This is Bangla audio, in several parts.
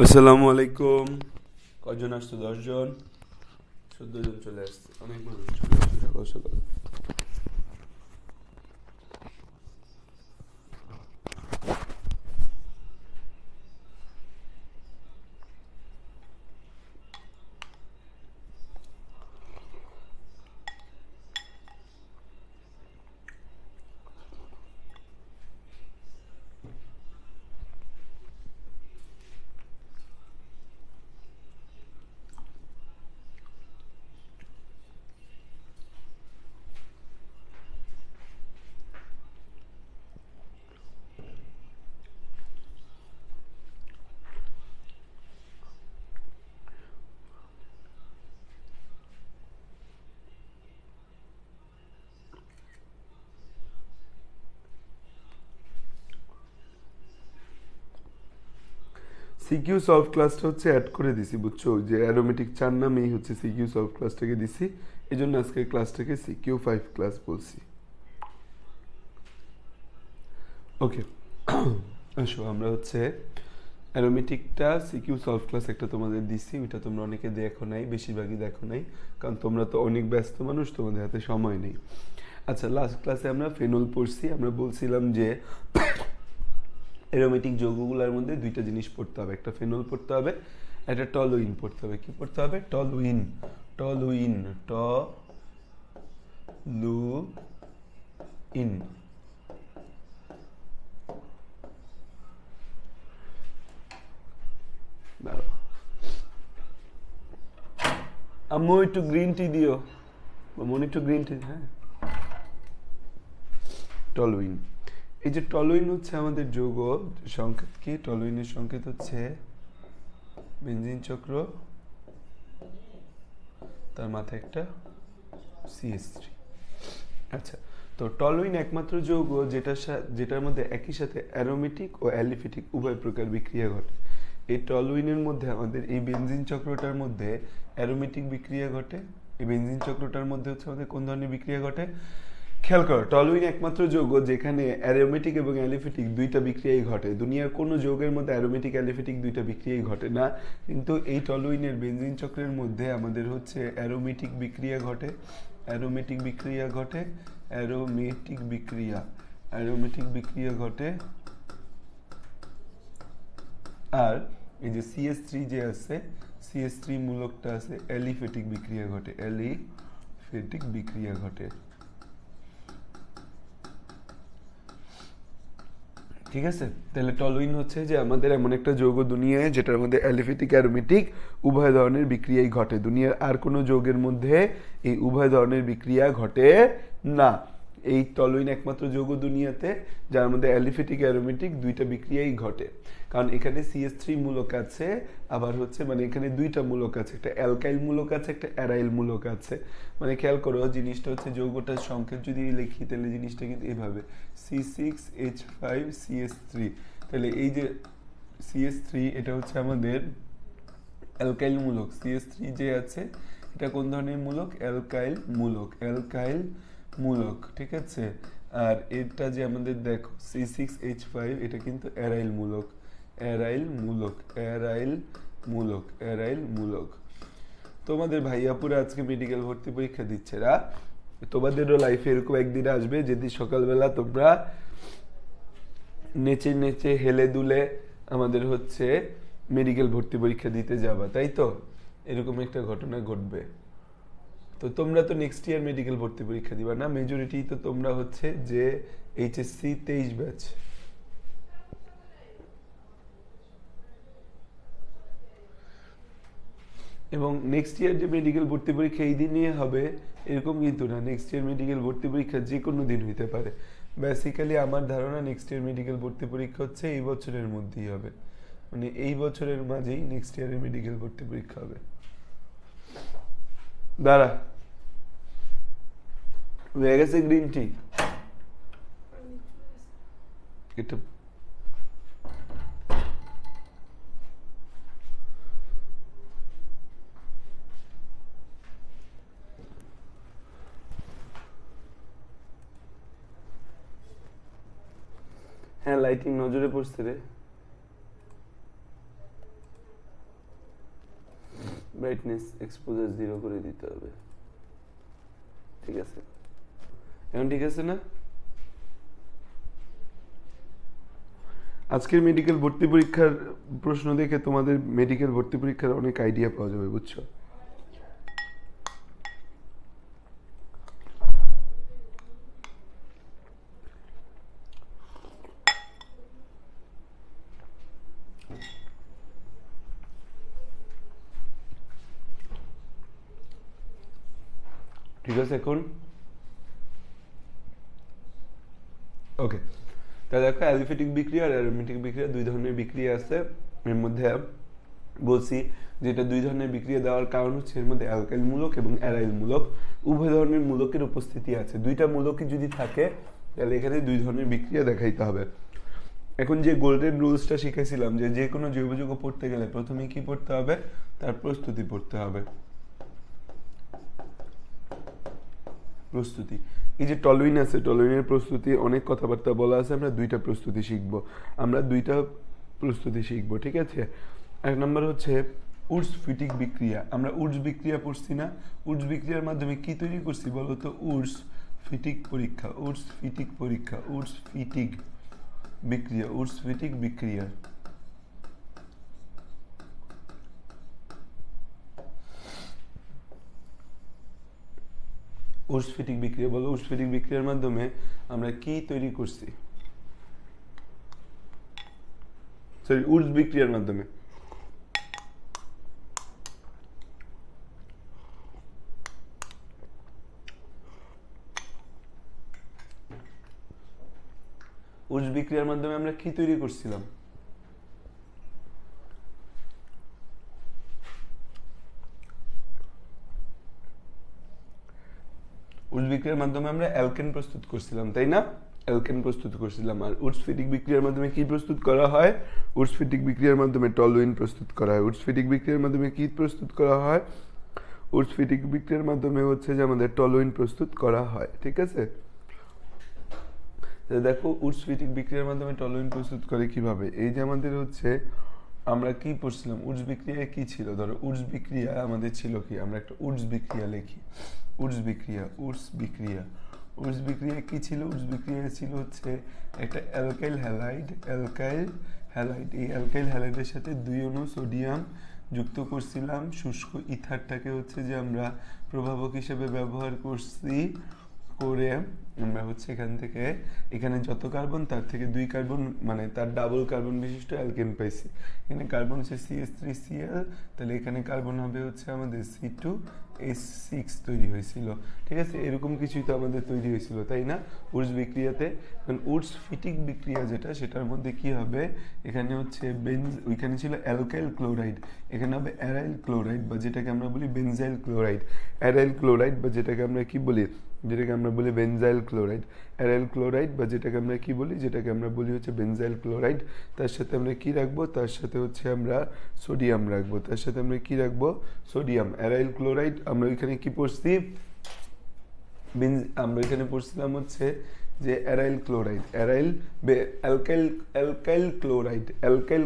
আসসালামু আলাইকুম। কজন আসছো? 10 জন, 14 জন চলে আসছে। অনেক মানুষ চলে আসছে সকাল সকাল। সিকিউ সলভ ক্লাসটা হচ্ছে অ্যাড করে দিছি, বুঝছো? যে অ্যারোমেটিক 4 নামেই হচ্ছে সিকিউ সলভ ক্লাসটাকে দিছি। এই জন্য আজকের ক্লাসটাকে সিকিউ 5 ক্লাস বলছি। ওকে, আসো আমরা হচ্ছে অ্যারোমেটিকটা সিকিউ সলভ ক্লাস একটা তোমাদের দিছি। ওইটা তোমরা অনেকে দেখো নাই, বেশিরভাগই দেখো নাই, কারণ তোমরা তো অনেক ব্যস্ত মানুষ, তোমাদের হাতে সময় নেই। আচ্ছা, লাস্ট ক্লাসে আমরা ফেনল পড়ছি। আমরা বলছিলাম যে অ্যারোমেটিক যৌগগুলোর মধ্যে দুইটা জিনিস পড়তে হবে, একটা ফেনল পড়তে হবে, একটা টলুইন পড়তে হবে। কি পড়তে হবে? টলুইন। টলুইন, ট লু ইন। দাঁড়াও, আম্মু একটু গ্রিন টি দিও, মনে একটু গ্রিন টি। হ্যাঁ, টলুইন। এই যে টলুইন হচ্ছে আমাদের যৌগ সংকেত। কি টলুইনের সংকেত? হচ্ছে বেনজিন চক্র, তার মাথায় একটা CH3। আচ্ছা, তো টলুইন একমাত্র যৌগ যেটার মধ্যে একই সাথে অ্যারোমেটিক ও অ্যালিফেটিক উভয় প্রকার বিক্রিয়া ঘটে। এই টলুইনের মধ্যে আমাদের এই বেনজিন চক্রটার মধ্যে অ্যারোমেটিক বিক্রিয়া ঘটে। এই বেনজিন চক্রটার মধ্যে হচ্ছে আমাদের কোন ধরনের বিক্রিয়া ঘটে? খেয়াল করো, টলুইন একমাত্র যৌগ যেখানে অ্যারোমেটিক এবং অ্যালিফেটিক দুইটা বিক্রিয়াই ঘটে। দুনিয়ার কোনো যৌগের মধ্যে অ্যারোমেটিক অ্যালিফেটিক দুইটা বিক্রিয়াই ঘটে না, কিন্তু এই টলুইনের বেনজিন চক্রের মধ্যে আমাদের হচ্ছে অ্যারোমেটিক বিক্রিয়া ঘটে। অ্যারোমেটিক বিক্রিয়া ঘটে, অ্যারোমেটিক বিক্রিয়া, অ্যারোমেটিক বিক্রিয়া ঘটে। আর এই যে CH3 যে আছে, CH3 মূলকটা আছে, অ্যালিফেটিক বিক্রিয়া ঘটে, অ্যালিফেটিক বিক্রিয়া ঘটে। ঠিক আছে, তাহলে টলুইন হচ্ছে যে আমাদের এমন একটা যৌগ দুনিয়ায় যেটার মধ্যে অ্যালিফেটিক অ্যারোমেটিক উভয় ধরনের বিক্রিয়াই ঘটে। দুনিয়ার আর কোনো যৌগের মধ্যে এই উভয় ধরনের বিক্রিয়া ঘটে না। এই টলুইন একমাত্র যৌগ দুনিয়াতে যার মধ্যে অ্যালিফেটিক অ্যারোমেটিক দুইটা বিক্রিয়াই ঘটে। কারণ এখানে CH3 মূলক আছে, আবার হচ্ছে মানে এখানে দুইটা মূলক আছে, একটা অ্যালকাইল মূলক আছে, একটা অ্যারাইল মূলক আছে। মানে খেয়াল করো, জিনিসটা হচ্ছে যৌগটার সংকেত যদি লিখি তাহলে জিনিসটা কিন্তু এভাবে C6H5CH3। তাহলে এই যে CH3 এটা হচ্ছে আমাদের অ্যালকাইল মূলক। CH3 যে আছে এটা কোন ধরনের মূলক? অ্যালকাইল মূলক, অ্যালকাইল মূলক। ঠিক আছে, আর এটা যে আমাদের দেখো C6H5 এটা কিন্তু অ্যারাইল মূলক, অ্যারাইল মূলক, অ্যারাইল মূলক, অ্যারাইল মূলক। তোমাদের ভাইয়াপুরা আজকে মেডিকেল ভর্তি পরীক্ষা দিচ্ছে রা। তোমাদেরও লাইফে এরকম একদিন আসবে যেদিন সকালবেলা তোমরা নেচে নেচে হেলে দুলে আমাদের হচ্ছে মেডিকেল ভর্তি পরীক্ষা দিতে যাবা, তাই তো? এরকম একটা ঘটনা ঘটবে। তো তোমরা তো নেক্সট ইয়ার মেডিকেল ভর্তি পরীক্ষা দিবা না? মেজরিটি তো তোমরা হচ্ছে যে HSC 23 ব্যাচ। এবং নেক্সট ইয়ার যে মেডিকেল ভর্তি পরীক্ষা এই দিনই হবে এরকম কিন্তু না। নেক্সট ইয়ার মেডিকেল ভর্তি পরীক্ষা যে কোনো দিন হইতে পারে। বেসিক্যালি আমার ধারণা নেক্সট ইয়ার মেডিকেল ভর্তি পরীক্ষা হচ্ছে এই বছরের মধ্যেই হবে, মানে এই বছরের মাঝেই নেক্সট ইয়ারের মেডিকেল ভর্তি পরীক্ষা হবে। দাঁড়া, হয়ে গেছে গ্রিন টি? এটা হ্যাঁ, লাইটিং নজরে পড়ছে রে। ব্রাইটনেস এক্সপোজার 0 করে দিতে হবে। ঠিক আছে, এখন ঠিক আছে না? আজকের মেডিকেল ভর্তি পরীক্ষার প্রশ্ন দেখে তোমাদের মেডিকেল ভর্তি পরীক্ষার অনেক আইডিয়া পাওয়া যাবে, বুঝছো? ঠিক আছে এখন ওকে। তাহলে দেখো অ্যালিফেটিক বিক্রিয়া আর অ্যারোমেটিক বিক্রিয়া দুই ধরনের বিক্রিয়া আছে। এর মধ্যে বলছি যেটা দুই ধরনের বিক্রিয়া দেওয়ার কারণ হচ্ছে এর মধ্যে অ্যালকাইল মূলক এবং অ্যারাইল মূলক উভয় ধরনের মূলকের উপস্থিতি আছে। দুইটা মূলকই যদি থাকে তাহলে এখানে দুই ধরনের বিক্রিয়া দেখাইতে হবে। এখন যে গোল্ডেন রুলসটা শিখেছিলাম যে যে কোনো জৈব যৌগ পড়তে গেলে প্রথমে কি পড়তে হবে, তার প্রস্তুতি পড়তে হবে। প্রস্তুতি, এই যে টলুইন আছে, টলুইনের প্রস্তুতি অনেক কথাবার্তা বলা আছে, আমরা দুইটা প্রস্তুতি শিখবো। ঠিক আছে? এক নম্বর হচ্ছে উডস ফিটিক বিক্রিয়া। আমরা উডস বিক্রিয়া পড়ছি না? উডস বিক্রিয়ার মাধ্যমে কি তৈরি করছি বলো তো? উডস ফিটিক বিক্রিয়া। উডস ফিটিক বিক্রিয়া উডস ফিটিক বিক্রিয়া বলো। উডস ফিটিক বিক্রিয়ার মাধ্যমে আমরা কি তৈরি করছি? সরি, উডস বিক্রিয়ার মাধ্যমে আমরা কি তৈরি করছিলাম? উডস বিক্রিয়ার মাধ্যমে আমরা অ্যালকেন প্রস্তুত করছিলাম, তাই না? অ্যালকেন প্রস্তুত করছিলাম। আর উডস ফিটিক বিক্রিয়ার মাধ্যমে কি প্রস্তুত করা হয়? উডস ফিটিক বিক্রিয়ার মাধ্যমে টলুইন প্রস্তুত করা হয়। উডস ফিটিক বিক্রিয়ার মাধ্যমে কি প্রস্তুত করা হয়? উডস ফিটিক বিক্রিয়ার মাধ্যমে হচ্ছে যে আমাদের টলুইন প্রস্তুত করা হয়। ঠিক আছে, দেখো উডস ফিটিক বিক্রিয়ার মাধ্যমে টলুইন প্রস্তুত করে কিভাবে। এই যে আমাদের হচ্ছে আমরা কি পড়ছিলাম, উডস বিক্রিয়া কি ছিল? ধরো উডস বিক্রিয়া আমাদের ছিল কি, আমরা একটা উডস বিক্রিয়া লিখি। উডস বিক্রিয়া কি ছিল? উডস বিক্রিয়া ছিল হচ্ছে একটা অ্যালকাইল হ্যালাইড। এই অ্যালকাইল হ্যালাইডের সাথে 2 অণু সোডিয়াম যুক্ত করছিলাম। শুষ্ক ইথারটাকে হচ্ছে যে আমরা প্রভাবক হিসেবে ব্যবহার করছি, করে আমরা হচ্ছে এখানে যত কার্বন তার থেকে 2 কার্বন মানে তার ডাবল কার্বন বিশিষ্ট অ্যালকেন পাইছি। এখানে কার্বন হচ্ছে CH3Cl, তাহলে এখানে কার্বন হবে হচ্ছে আমাদের C2H6 তৈরি হয়েছিল। ঠিক আছে, এরকম কিছুই তো আমাদের তৈরি হয়েছিল, তাই না? উডস বিক্রিয়াতে। উডস ফিটিক বিক্রিয়া যেটা, সেটার মধ্যে কি হবে? এখানে হচ্ছে ওইখানে ছিল অ্যালকাইল ক্লোরাইড, এখানে হবে অ্যারাইল ক্লোরাইড বা যেটাকে আমরা বলি বেনজাইল ক্লোরাইড। অ্যারাইল ক্লোরাইড বা যেটাকে আমরা কি বলি, বেনজাইল ক্লোরাইড। অ্যারাইল ক্লোরাইড বা যেটাকে আমরা কি বলি, হচ্ছে বেনজাইল ক্লোরাইড। তার সাথে আমরা কি রাখবো? তার সাথে হচ্ছে আমরা সোডিয়াম রাখবো। সোডিয়াম। অ্যারাইল ক্লোরাইড আমরা ওইখানে কি পড়ছি? আমরা এখানে পড়ছিলাম হচ্ছে যে অ্যারাইল ক্লোরাইড, অ্যালকাইল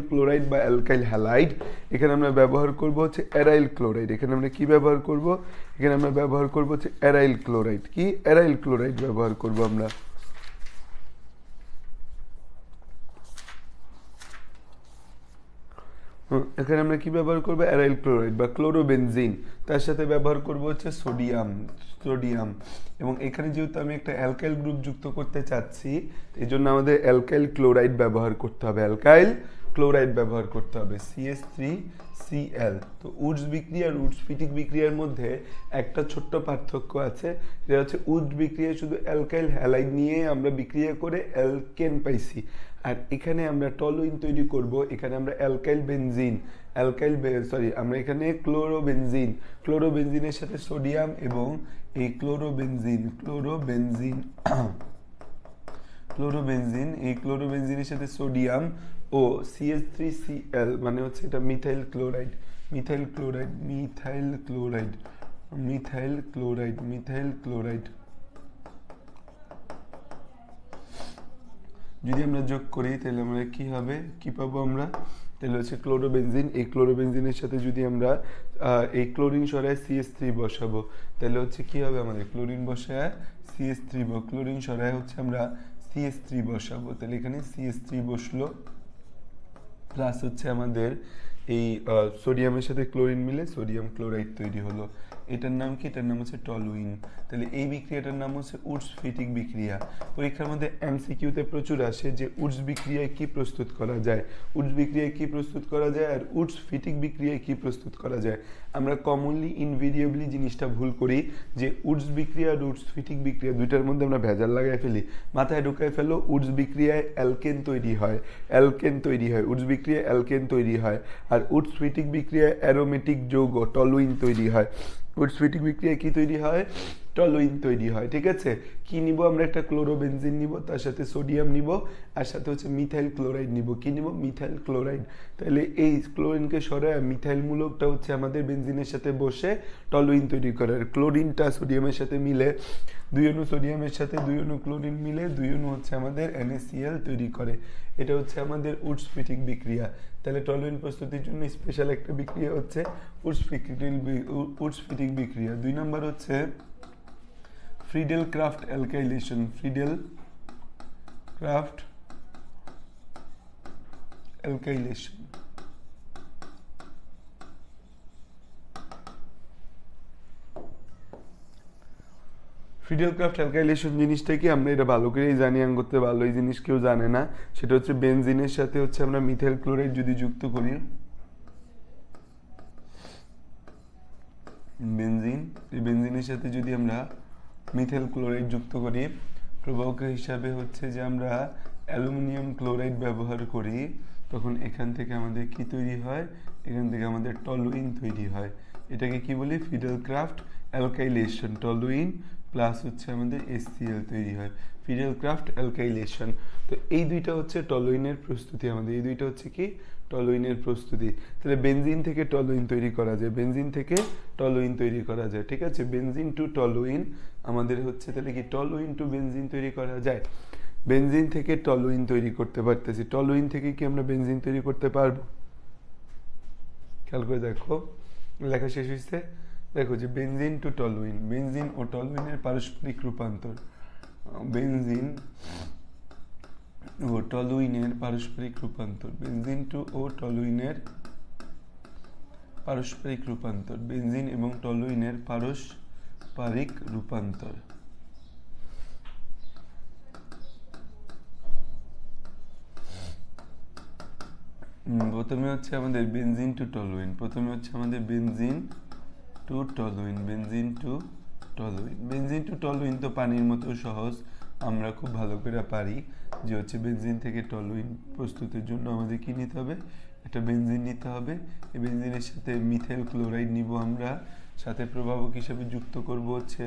ক্লোরাইড বা অ্যালকাইল হ্যালাইড। এখানে আমরা ব্যবহার করব হচ্ছে অ্যারাইল ক্লোরাইড। এখানে আমরা কি ব্যবহার করব? এখানে আমরা ব্যবহার করব হচ্ছে অ্যারাইল ক্লোরাইড। কি অ্যারাইল ক্লোরাইড ব্যবহার করব আমরা। এখানে আমরা কি ব্যবহার করবো? অ্যারাইল ক্লোরাইড বা ক্লোরোবেনজিন। তার সাথে ব্যবহার করব হচ্ছে সোডিয়াম। এবং এখানে যেহেতু আমি একটা অ্যালকাইল গ্রুপ যুক্ত করতে চাচ্ছি, এই জন্য আমাদের অ্যালকাইল ক্লোরাইড ব্যবহার করতে হবে। CH3Cl। তো উডস বিক্রিয়া আর উডস ফিটিক বিক্রিয়ার মধ্যে একটা ছোট্ট পার্থক্য আছে, যেটা হচ্ছে উডস বিক্রিয়া শুধু অ্যালকাইল হ্যালাইড নিয়ে আমরা বিক্রিয়া করে অ্যালকেন পাইছি, আর এখানে আমরা টলুইন তৈরি করব। এখানে আমরা আমরা এখানে ক্লোরোবেনজিনের সাথে সোডিয়াম এবং এই ক্লোরোবেনজিনের সাথে সোডিয়াম ও CH3Cl মানে হচ্ছে এটা মিথাইল ক্লোরাইড। যদি আমরা যোগ করি তাহলে আমরা কি হবে, কি পাবো আমরা, তাহলে হচ্ছে ক্লোরোবেনজিন। এই ক্লোরোবেনজিনের সাথে যদি আমরা এই ক্লোরিন সরায় CH3 বসাবো, তাহলে হচ্ছে কি হবে, আমাদের ক্লোরিন বসায় CH3 ক্লোরিন সরায় হচ্ছে আমরা CH3 বসাবো, তাহলে এখানে CH3 বসলো, প্লাস হচ্ছে আমাদের এই সোডিয়ামের সাথে ক্লোরিন মিলে সোডিয়াম ক্লোরাইড তৈরি হলো। এটার নাম কি, এটার নাম হচ্ছে টলুইন। তাহলে এই বিক্রিয়াটার নাম হচ্ছে উডস-ফিটিক বিক্রিয়া। পরীক্ষার মধ্যে MCQতে প্রচুর আসে যে উডস বিক্রিয়ায় কি প্রস্তুত করা যায়, উডস বিক্রিয়ায় কি প্রস্তুত করা যায় আর উডস-ফিটিক বিক্রিয়ায় কি প্রস্তুত করা যায়। আমরা কমনলি ইনভেরিয়েবলি জিনিসটা ভুল করি যে উডস বিক্রিয়া আর উডস-ফিটিক বিক্রিয়া দুইটার মধ্যে আমরা ভেজাল লাগাই ফেলি, মাথায় ঢুকাই ফেলো উডস বিক্রিয়ায় অ্যালকেন তৈরি হয়, উডস বিক্রিয়ায় অ্যালকেন তৈরি হয়, আর উডস-ফিটিক বিক্রিয়ায় অ্যারোমেটিক যৌগ টলুইন তৈরি হয়। উডস-ফিটিক বিক্রিয়ায় কি তৈরি হয়, টলুইন তৈরি হয়। ঠিক আছে, কি নিব আমরা, একটা ক্লোরোবেনজিন নিব, তার সাথে সোডিয়াম নিব, আর সাথে হচ্ছে মিথাইল ক্লোরাইড নিব। কি নিব, মিথাইল ক্লোরাইড। তাহলে এই ক্লোরিনকে সরায় মিথাইল মূলকটা হচ্ছে আমাদের বেনজিনের সাথে বসে টলুইন তৈরি করে, আর ক্লোরিনটা সোডিয়ামের সাথে মিলে 2 অণু সোডিয়ামের সাথে 2 অণু ক্লোরিন মিলে 2 অণু হচ্ছে আমাদের NaCl তৈরি করে। এটা হচ্ছে আমাদের উডস-ফিটিক বিক্রিয়া। তাহলে টলুইন প্রস্তুতির জন্য স্পেশাল একটা বিক্রিয়া হচ্ছে উডস-ফিটিক বিক্রিয়া। 2 নম্বর হচ্ছে Friedel-craft alkylation. Friedel-craft alkylation. Friedel-craft alkylation জিনিসটা কি, আমরা এটা ভালো করেই জানি, করতে ভালো, এই জিনিস কেউ জানে না। সেটা হচ্ছে বেনজিনের সাথে হচ্ছে আমরা মিথাইল ক্লোরাইড যদি যুক্ত করি, এই বেনজিনের সাথে যদি আমরা মিথাইল ক্লোরাইড যুক্ত করি, প্রভাবক হিসাবে হচ্ছে যে আমরা অ্যালুমিনিয়াম ক্লোরাইড ব্যবহার করি, তখন এখান থেকে আমাদের কি তৈরি হয়, এখান থেকে আমাদের টলুইন তৈরি হয়। এটাকে কি বলি, ফ্রিডেল-ক্রাফট অ্যালকাইলেশন। টলুইন প্লাস হচ্ছে আমাদের HCl তৈরি হয়, ফ্রিডেল-ক্রাফট অ্যালকাইলেশন। তো এই দুইটা হচ্ছে টলুইনের প্রস্তুতি, আমাদের এই দুইটা হচ্ছে কি টলুইনের প্রস্তুতি। তাহলে বেনজিন থেকে টলুইন তৈরি করা যায়, বেনজিন থেকে টলুইন তৈরি করা যায়। ঠিক আছে, বেনজিন টু টলুইন আমাদের হচ্ছে, তাহলে কি টলুইন টু বেনজিন তৈরি করা যায়। বেনজিন থেকে টলুইন তৈরি করতে পারতেছি, টলুইন থেকে কি আমরা বেনজিন তৈরি করতে পারবো, খেয়াল করে দেখো, লেখা শেষ হয়েছে। দেখো যে বেনজিন টু টলুইন, বেনজিন ও টলুইনের পারস্পরিক রূপান্তর, বেনজিন ও টলুইনের পারস্পরিক রূপান্তর, বেনজিন টু ও টলুইনের পারস্পরিক রূপান্তর, বেনজিন এবং টলুইনের পারস্পরিক রূপান্তর। প্রথমে হচ্ছে আমাদের বেনজিন টু টলুইন, প্রথমে হচ্ছে আমাদের benzene to toluene, benzene to toluene. Benzene to toluene তো পানির মতো সহজ, আমরা খুব ভালো করে পারি যে হচ্ছে বেনজিন থেকে টলুইন প্রস্তুতের জন্য আমাদের কি নিতে হবে, একটা বেনজিন নিতে হবে। এই বেনজিনের সাথে মিথাইল ক্লোরাইড নিব আমরা, সাথে প্রভাবক হিসেবে যুক্ত করব হচ্ছে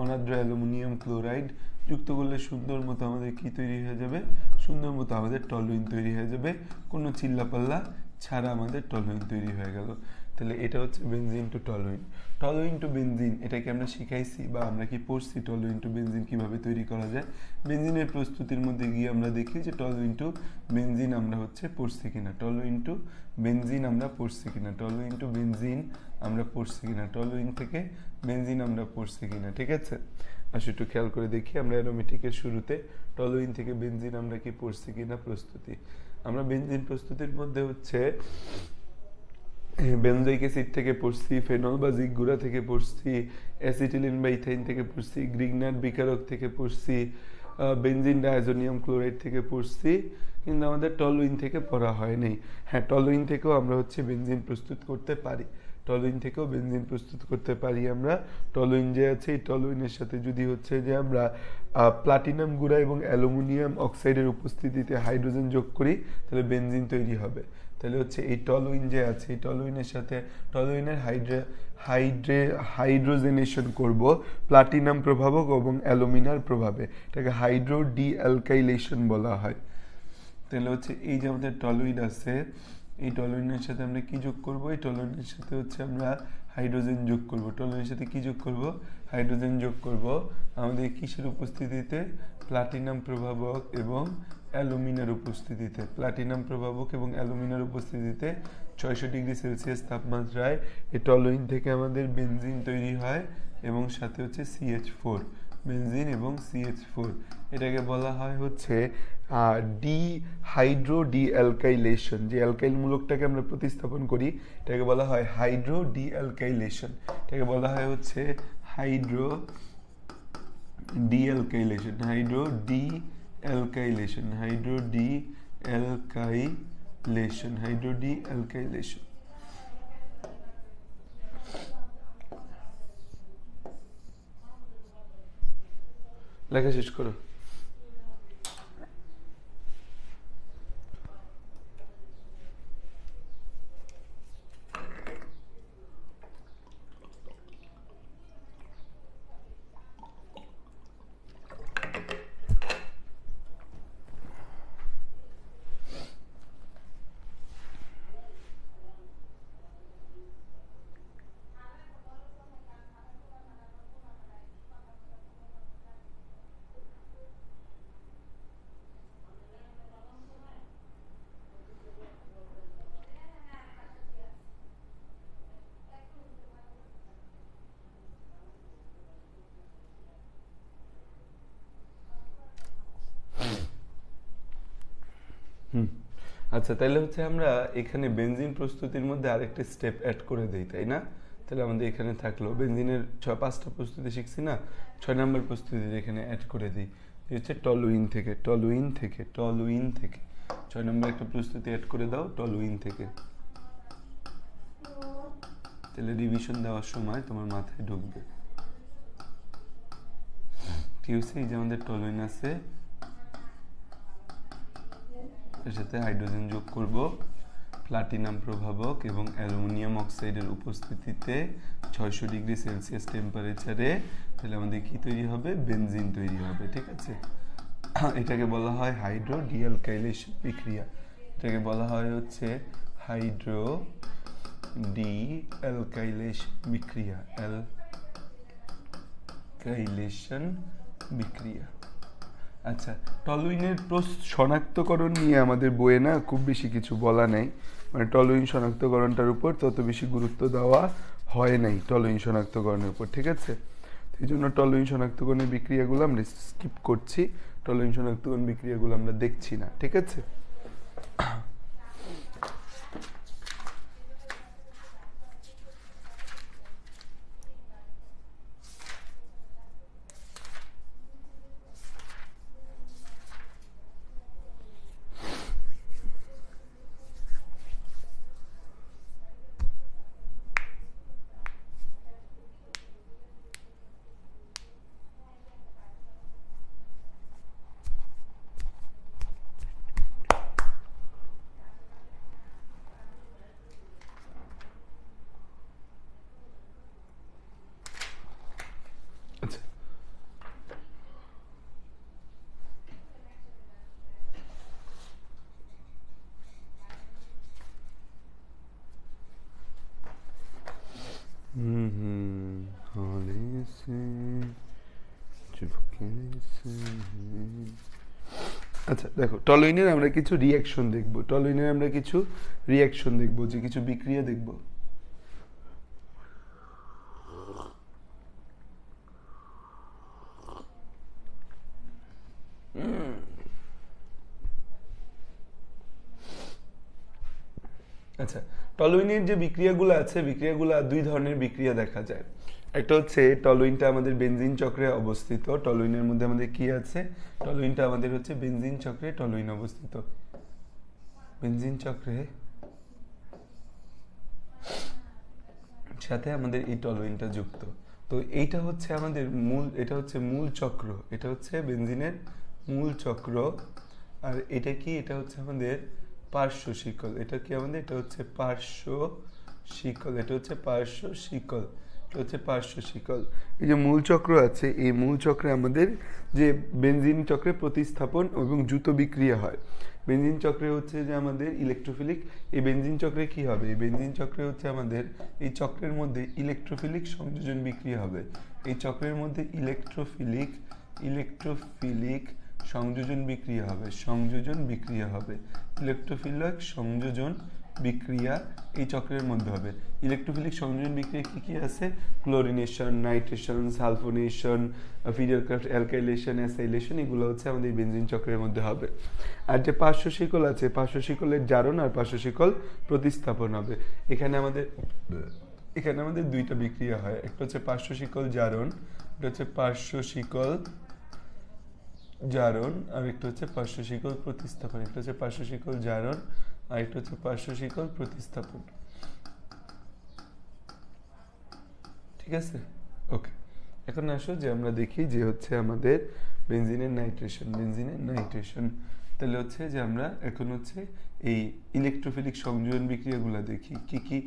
অনার্দ্র অ্যালুমিনিয়াম ক্লোরাইড। যুক্ত করলে সুন্দর মতো আমাদের কি তৈরি হয়ে যাবে, সুন্দর মতো আমাদের টলুইন তৈরি হয়ে যাবে, কোনো চিল্লাপাল্লা ছাড়া আমাদের টলুইন তৈরি হয়ে গেল। তাহলে এটা হচ্ছে benzene to toluene. Toluene to benzene এটাকে আমরা শিখাইছি বা আমরা কি পড়ছি, টলুইন টু বেনজিন কিভাবে তৈরি করা যায়। বেনজিনের প্রস্তুতির মধ্যে গিয়ে আমরা দেখি যে টলুইন টু বেনজিন আমরা হচ্ছে পড়ছি কিনা, টলুইন টু বেনজিন আমরা পড়ছি কিনা, টলুইন টু বেনজিন আমরা পড়ছি কিনা, টলুইন থেকে বেনজিন আমরা পড়ছি কিনা। ঠিক আছে, আসলে একটু খেয়াল করে দেখি আমরা অ্যারোমেটিকের শুরুতে টলুইন থেকে বেনজিন আমরা কি পড়ছি কিনা প্রস্তুতি। আমরা বেনজিন প্রস্তুতির মধ্যে হচ্ছে বেনজোইক অ্যাসিড থেকে পড়ছি, ফেনল বা জিগগুড়া থেকে পড়ছি, অ্যাসিটিলিন বা ইথাইন থেকে পড়ছি, গ্রিগনাট বিকারক থেকে পড়ছি, বেনজিন ডায়াজোনিয়াম ক্লোরাইড থেকে পড়ছি, কিন্তু আমাদের টলুইন থেকে পড়া হয় নাই। হ্যাঁ, টলুইন থেকেও আমরা হচ্ছে বেনজিন প্রস্তুত করতে পারি, টলুইন থেকেও বেনজিন প্রস্তুত করতে পারি আমরা। টলুইন যে আছে, এই টলুইনের সাথে যদি হচ্ছে যে আমরা প্লাটিনাম গুঁড়া এবং অ্যালুমিনিয়াম অক্সাইডের উপস্থিতিতে হাইড্রোজেন যোগ করি, তাহলে বেনজিন তৈরি হবে। তাহলে হচ্ছে এই টলুইন যে আছে, এই টলুইনের সাথে টলুইনের হাইড্রোজেনেশন করব প্লাটিনাম প্রভাবক এবং অ্যালুমিনার প্রভাবে, এটাকে হাইড্রো ডি অ্যালকাইলেশন বলা হয়। তাহলে হচ্ছে এই যে আমাদের টলুইন আছে, এই টলুইনের সাথে আমরা কি যোগ করব, এই টলুইনের সাথে হচ্ছে আমরা হাইড্রোজেন যোগ করব। টলুইনের সাথে কি যোগ করব, হাইড্রোজেন যোগ করব। আমাদের কিসের উপস্থিতিতে, প্লাটিনাম প্রভাবক এবং অ্যালুমিনার উপস্থিতিতে, প্লাটিনাম প্রভাবক এবং অ্যালুমিনার উপস্থিতিতে 600 ডিগ্রি সেলসিয়াস তাপমাত্রায় এই টলুইন থেকে আমাদের বেনজিন তৈরি হয় এবং সাথে হচ্ছে CH4, বেনজিন এবং CH4। এটাকে বলা হয় হচ্ছে হাইড্রো ডি অ্যালকাইলেশন। যে অ্যালকাইল মূলকটাকে আমরা প্রতিস্থাপন করি এটাকে বলা হয় হাইড্রো ডি অ্যালকাইলেশন। এটাকে বলা হয় হচ্ছে hydro D alkylation, hydro D alkylation, hydro D alkylation, hydro D alkylation. লেখা শেষ করো। আচ্ছা, তাহলে হচ্ছে আমরা এখানে বেনজিন প্রস্তুতির মধ্যে আরেকটা স্টেপ অ্যাড করে দিই, তাই না? তাহলে আমাদের এখানে থাকলো বেনজিনের 5টা প্রস্তুতি শিখছি না, 6 নম্বর প্রস্তুতি এখানে অ্যাড করে দিই। হচ্ছে টলুইন থেকে 6 নম্বর একটা প্রস্তুতি অ্যাড করে দাও টলুইন থেকে। তাহলে রিভিশন দেওয়ার সময় তোমার মাথায় ঢুকবে। কি হচ্ছে, এই যে আমাদের টলুইন আছে, এর সাথে হাইড্রোজেন যোগ করব, প্লাটিনাম প্রভাবক এবং অ্যালুমিনিয়াম অক্সাইডের উপস্থিতিতে 600 ডিগ্রি সেলসিয়াস টেম্পারেচারে, তাহলে আমাদের কি তৈরি হবে? বেনজিন তৈরি হবে। ঠিক আছে, এটাকে বলা হয় হাইড্রো ডি অ্যালকাইলেশন বিক্রিয়া। এটাকে বলা হয় হচ্ছে হাইড্রো ডি অ্যালকাইলেশন বিক্রিয়া, অ্যালকাইলেশন বিক্রিয়া। আচ্ছা, টলুইনের শনাক্তকরণ নিয়ে আমাদের বইয়ে না খুব বেশি কিছু বলা নেই, মানে টলুইন শনাক্তকরণটার উপর তত বেশি গুরুত্ব দেওয়া হয় নাই টলুইন শনাক্তকরণের উপর। ঠিক আছে, এই জন্য টলুইন শনাক্তকরণের বিক্রিয়াগুলো আমরা স্কিপ করছি, টলুইন শনাক্তকরণ বিক্রিয়াগুলো আমরা দেখছি না। ঠিক আছে, আচ্ছা দেখো, টলুইনের আমরা কিছু রিয়াকশন দেখবো, টলুইনের আমরা কিছু রিয়াকশন দেখবো, যে কিছু বিক্রিয়া দেখবো। আচ্ছা, টলুইনের যে বিক্রিয়াগুলো আছে, বিক্রিয়াগুলো 2 ধরনের বিক্রিয়া দেখা যায়। একটা হচ্ছে টলুইনটা আমাদের বেনজিন চক্রে অবস্থিত, টলুইনের মধ্যে আমাদের কি আছে, টলুইনটা আমাদের হচ্ছে বেনজিন চক্রে টলুইন অবস্থিত, বেনজিন চক্রে সাথে আমাদের এই টলুইনটা যুক্ত। তো এইটা হচ্ছে আমাদের মূল, এটা হচ্ছে মূল চক্র, এটা হচ্ছে বেনজিনের মূল চক্র। আর এটা কি, এটা হচ্ছে আমাদের পার্শ্ব শিকল। এটা কি আমাদের, এটা হচ্ছে পার্শ্ব শিকল, এটা হচ্ছে পার্শ্ব শিকল, এটা হচ্ছে পার্শ্ব শিকল। এই যে মূল চক্র আছে, এই মূল চক্রে আমাদের যে বেনজিন চক্রে প্রতিস্থাপন এবং দ্রুত বিক্রিয়া হয়। বেনজিন চক্রে হচ্ছে যে আমাদের ইলেকট্রোফিলিক, এই বেনজিন চক্রে কি হবে, এই বেনজিন চক্রে হচ্ছে আমাদের এই চক্রের মধ্যে ইলেকট্রোফিলিক সংযোজন বিক্রিয়া হবে। এই চক্রের মধ্যে ইলেকট্রোফিলিক সংযোজন বিক্রিয়া হবে, সংযোজন বিক্রিয়া হবে। ইলেকট্রোফিলিক সংযোজন বিক্রিয়া এই চক্রের মধ্যে হবে। ইলেকট্রোফিলিক সংযোজন বিক্রিয়া কি কি আছে? Chlorination, nitration, sulphonation, Friedel Crafts, alkylation, acylation, এগুলো হচ্ছে আমাদের বেনজিন চক্রের মধ্যে হবে। আর যে পার্শ্ব শিকল আছে, পার্শ্ব শিকলের জারণ আর পার্শ্ব শিকল প্রতিস্থাপন হবে। এখানে আমাদের দুইটা বিক্রিয়া হয়, একটা হচ্ছে পার্শ্ব শিকল জারণ, এটা হচ্ছে পার্শ্ব শিকল জারণ, আর একটা হচ্ছে পার্শ্ব শিকল প্রতিস্থাপন। একটা হচ্ছে পার্শ্ব শিকল জারণ আর একটা হচ্ছে পার্শ্ব শিকল প্রতিস্থাপন। ঠিক আছে, ওকে। এখন আসো যে আমরা দেখি যে হচ্ছে আমাদের বেনজিনের নাইট্রেশন। তাহলে হচ্ছে যে আমরা এখন হচ্ছে এই ইলেকট্রোফিলিক সংযোজন বিক্রিয়াগুলো দেখি, কি কি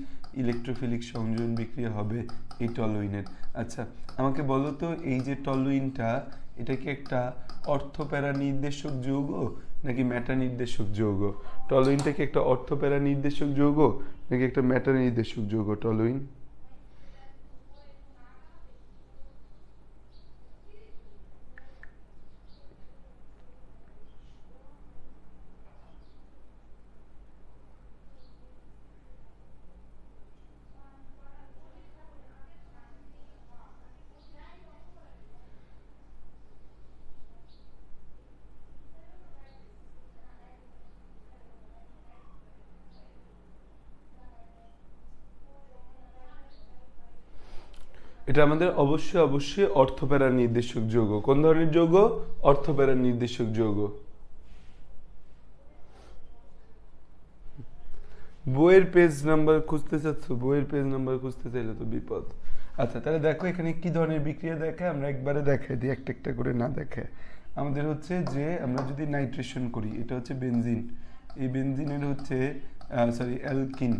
ইলেকট্রোফিলিক সংযোজন বিক্রিয়া হবে এই টলুইনের। আচ্ছা, আমাকে বলো তো, এই যে টলুইনটা, এটা কি একটা অর্থপ্যারা নির্দেশক যৌগ নাকি মেটা নির্দেশক যৌগ? টলুইনটা কি একটা অর্থপ্যারা নির্দেশক যৌগ নাকি একটা মেটা নির্দেশক যৌগ টলুইন? এটা আমাদের অবশ্যই অর্থপ্যারা নির্দেশক যৌগ। কোন ধরনের যৌগ? অর্থপ্যারা নির্দেশক যৌগ। বইয়ের পেজ নাম্বার খুঁজতে চাচ্ছ? বইয়ের পেজ নাম্বার খুঁজতে চাইলে তো বিপদ। আচ্ছা, তাহলে দেখো এখানে কি ধরনের বিক্রিয়া দেখায়, আমরা একবারে দেখাই দিই, একটা একটা করে না দেখায়। আমাদের হচ্ছে যে আমরা যদি নাইট্রেশন করি, এটা হচ্ছে বেনজিন, এই বেনজিনের হচ্ছে অ্যালকিন,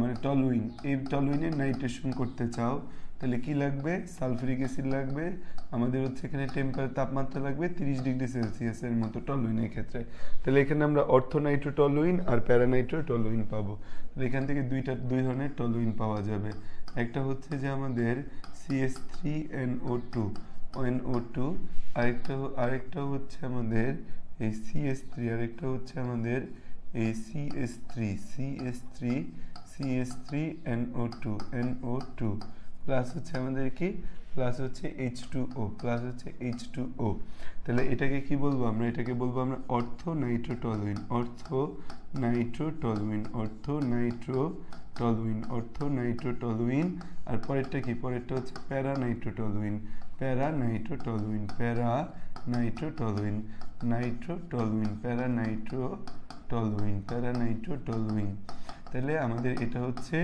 মানে টলুইন, এই টলুইনের নাইট্রেশন করতে চাও, তাহলে কি লাগবে? সালফিউরিক অ্যাসিড লাগবে, আমাদের হচ্ছে এখানে তাপমাত্রা লাগবে 30°C মতো টলুইনের ক্ষেত্রে। তাহলে এখানে আমরা অর্থোনাইট্রোটলুইন আর প্যারানাইট্রোটলুইন পাবো। তাহলে এখান থেকে দুই ধরনের টলুইন পাওয়া যাবে। একটা হচ্ছে যে আমাদের CH3NO2, আরেকটা হচ্ছে আমাদের এই CH3, আরেকটা হচ্ছে আমাদের এই CH3NO2 প্লাস হচ্ছে আমাদের কি, প্লাস হচ্ছে H2O। তাহলে এটাকে কি বলবো আমরা? এটাকে বলবো আমরা অর্থোনাইট্রোটলুইন। আর পরেরটা কি? পরেরটা হচ্ছে প্যারানাইট্রোটলুইন। তাহলে আমাদের এটা হচ্ছে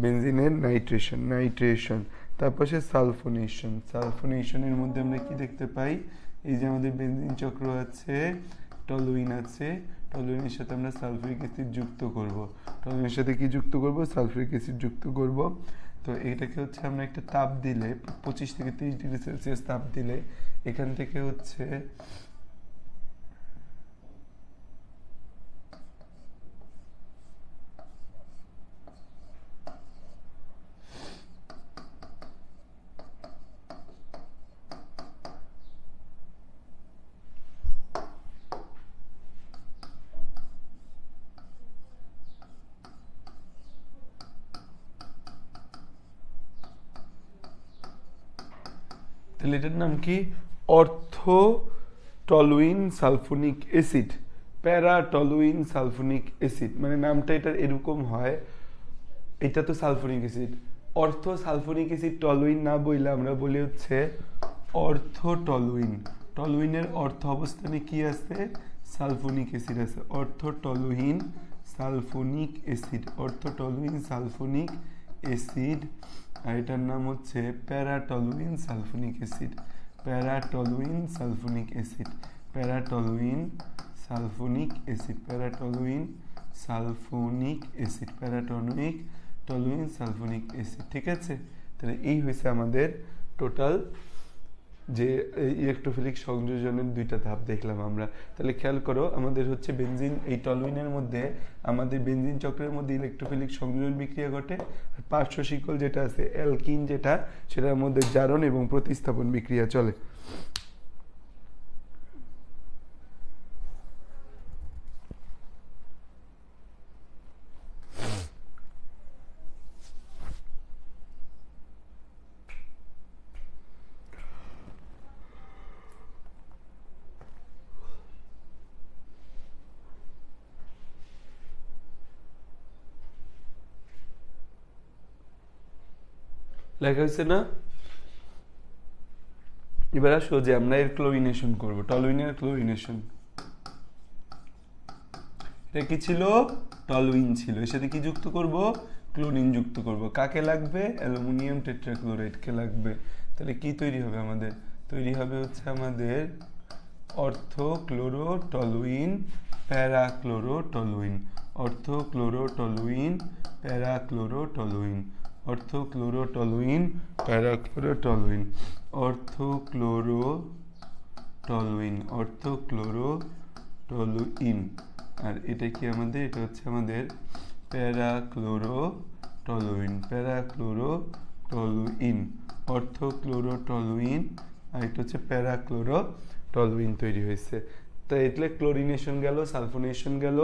বেনজিনের নাইট্রেশন। তারপর সে সালফোনেশনের মধ্যে আমরা কি দেখতে পাই? এই যে আমাদের বেনজিন চক্র আছে, টলুইন আছে, টলুইনের সাথে আমরা সালফিউরিক অ্যাসিড যুক্ত করব। টলুইনের সাথে কি যুক্ত করব? সালফিউরিক অ্যাসিড যুক্ত করব। তো এটাকে হচ্ছে আমরা একটা তাপ দিলে 25 থেকে 30°C তাপ দিলে এখান থেকে হচ্ছে তাহলে এটার নাম কি? অর্থোটলুইন sulphonic acid, para toluene sulphonic acid, মানে নামটা এটার এরকম হয়। এটা তো sulphonic acid, অর্থো sulphonic acid toluene না বইলে আমরা বলি হচ্ছে অর্থোটলুইন। টলুইনের অর্থ অবস্থানে কি আছে? সালফোনিক অ্যাসিড আছে। অর্থোটলুইন সালফোনিক অ্যাসিড, আর এটার নাম হচ্ছে para toluene sulphonic acid. Para toluene sulphonic acid. ঠিক আছে, তাহলে এই হয়েছে আমাদের টোটাল যে ইলেকট্রোফিলিক সংযোজনের দুইটা ধাপ দেখলাম আমরা। তাহলে খেয়াল করো, আমাদের হচ্ছে বেনজিন, এই টলুইনের মধ্যে আমাদের বেনজিন চক্রের মধ্যে ইলেকট্রোফিলিক সংযোজন বিক্রিয়া ঘটে। আর পার্শ্ব শিকল যেটা আছে অ্যালকিন, যেটা সেটার মধ্যে জারণ এবং প্রতিস্থাপন বিক্রিয়া চলে। লেখা হয়েছে না? এবার আসো যে আমরা এর ক্লোরিনেশন করবো, টলুইনের ক্লোরিনেশন। এটা কি ছিল? টলুইন ছিল, এর সাথে কি যুক্ত করব? ক্লোরিন যুক্ত করব। কাকে লাগবে? অ্যালুমিনিয়াম টেট্রাক্লোরাইডকে লাগবে। তাহলে কি তৈরি হবে আমাদের? তৈরি হবে হচ্ছে আমাদের অর্থোক্লোরোটলুইন প্যারাক্লোরোটলুইন, অর্থোক্লোরোটলুইন প্যারাক্লোরোটলুইন, অর্থোক্লোরোটলুইন প্যারাক্লোরোটলুইন, অর্থোক্লোরোটলুইন, অর্থোক্লোরোটলুইন। আর এটা কি আমাদের? এটা হচ্ছে আমাদের প্যারাক্লোরোটলুইন, প্যারাক্লোরোটলুইন, অর্থোক্লোরোটলুইন। আর এটা হচ্ছে প্যারাক্লোরোটলুইন তৈরি হয়েছে। তাই এটা ক্লোরিনেশন গেল, সালফোনেশন গেল,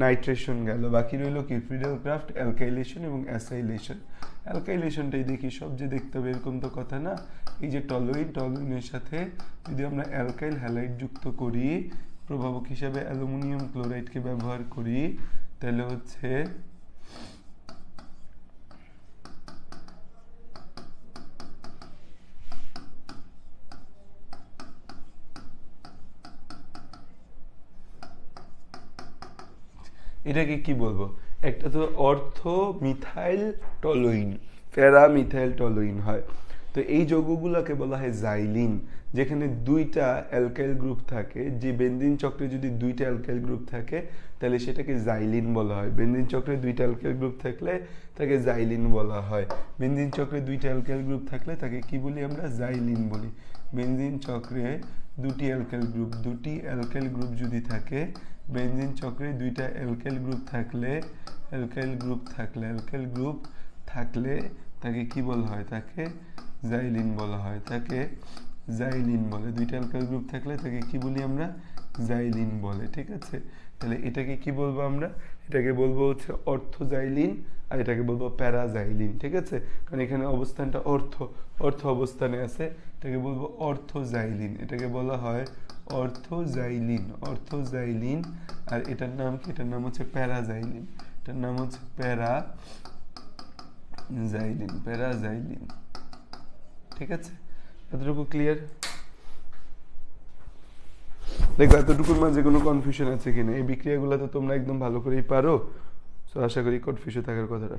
নাইট্রেশন গেল, বাকি রইল কি? ফ্রিডেল ক্রাফট, অ্যালকাইলেশন এবং অ্যাসাইলেশন। অ্যালকাইলেশনটাই দেখি সব যে দেখতে হবে এরকম তো কথা না। এই যে টলুইন, টলুইনের সাথে যদি আমরা অ্যালকাইল হ্যালাইড যুক্ত করি, প্রভাবক হিসাবে অ্যালুমিনিয়াম ক্লোরাইডকে ব্যবহার করি, তাহলে হচ্ছে এটাকে কি বলবো? একটা তো অর্থ মিথাইল টলুইন, প্যারা মিথাইল টলুইন হয়। তো এই যৌগগুলোকে বলা হয় জাইলিন। যেখানে দুইটা অ্যালকাইল গ্রুপ থাকে, যে বেনজিন চক্রে যদি দুইটা অ্যালকাইল গ্রুপ থাকে তাহলে সেটাকে জাইলিন বলা হয়। বেনজিন চক্রে দুইটা অ্যালকাইল গ্রুপ থাকলে তাকে জাইলিন বলা হয়। বেনজিন চক্রে দুইটা অ্যালকাইল গ্রুপ থাকলে তাকে কি বলি আমরা? জাইলিন বলি। বেনজিন চক্রে দুটি অ্যালকাইল গ্রুপ যদি থাকে, বেনজিন চক্রে দুইটা অ্যালকাইল গ্রুপ থাকলে তাকে কি বলা হয়? তাকে জাইলিন বলা হয়, তাকে জাইলিন বলে। দুইটা অ্যালকাইল গ্রুপ থাকলে তাকে কি বলি আমরা? জাইলিন বলে। ঠিক আছে, তাহলে এটাকে কি বলবো আমরা? এটাকে বলবো হচ্ছে অর্থোজাইলিন, আর এটাকে বলবো প্যারাজাইলিন। ঠিক আছে, কারণ এখানে অবস্থানটা অর্থ অবস্থানে আছে, এটাকে বলবো অর্থোজাইলিন। এটাকে বলা হয় অর্থোজাইলিন, অর্থোজাইলিন। আর এটার নাম কি? এটার নাম হচ্ছে প্যারাজাইলিন। এটার নাম হচ্ছে প্যারাজাইলিন, প্যারাজাইলিন। ঠিক আছে, এতটুকু ক্লিয়ার? দেখো এতটুকুর মাঝে কোনো কনফিউশন আছে কিনা? এই বিক্রিয়াগুলো তো তোমরা একদম ভালো করেই পারো, তো আশা করি কনফিউশন থাকার কথাটা।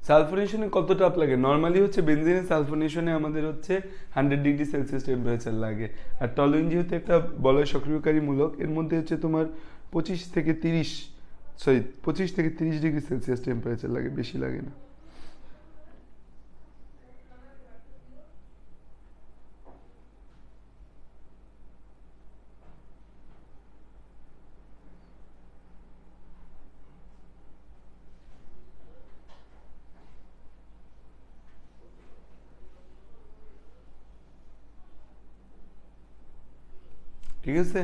সালফোনেশনে কত তাপ লাগে? নর্মালি হচ্ছে বেনজিনের সালফোনেশনে আমাদের হচ্ছে 100°C টেম্পারেচার লাগে। আর টলুইন যেহেতু একটা বলয় সক্রিয়কারী মূলক, এর মধ্যে হচ্ছে তোমার 25 থেকে 30°C টেম্পারেচার লাগে, বেশি লাগে না। ঠিক আছে,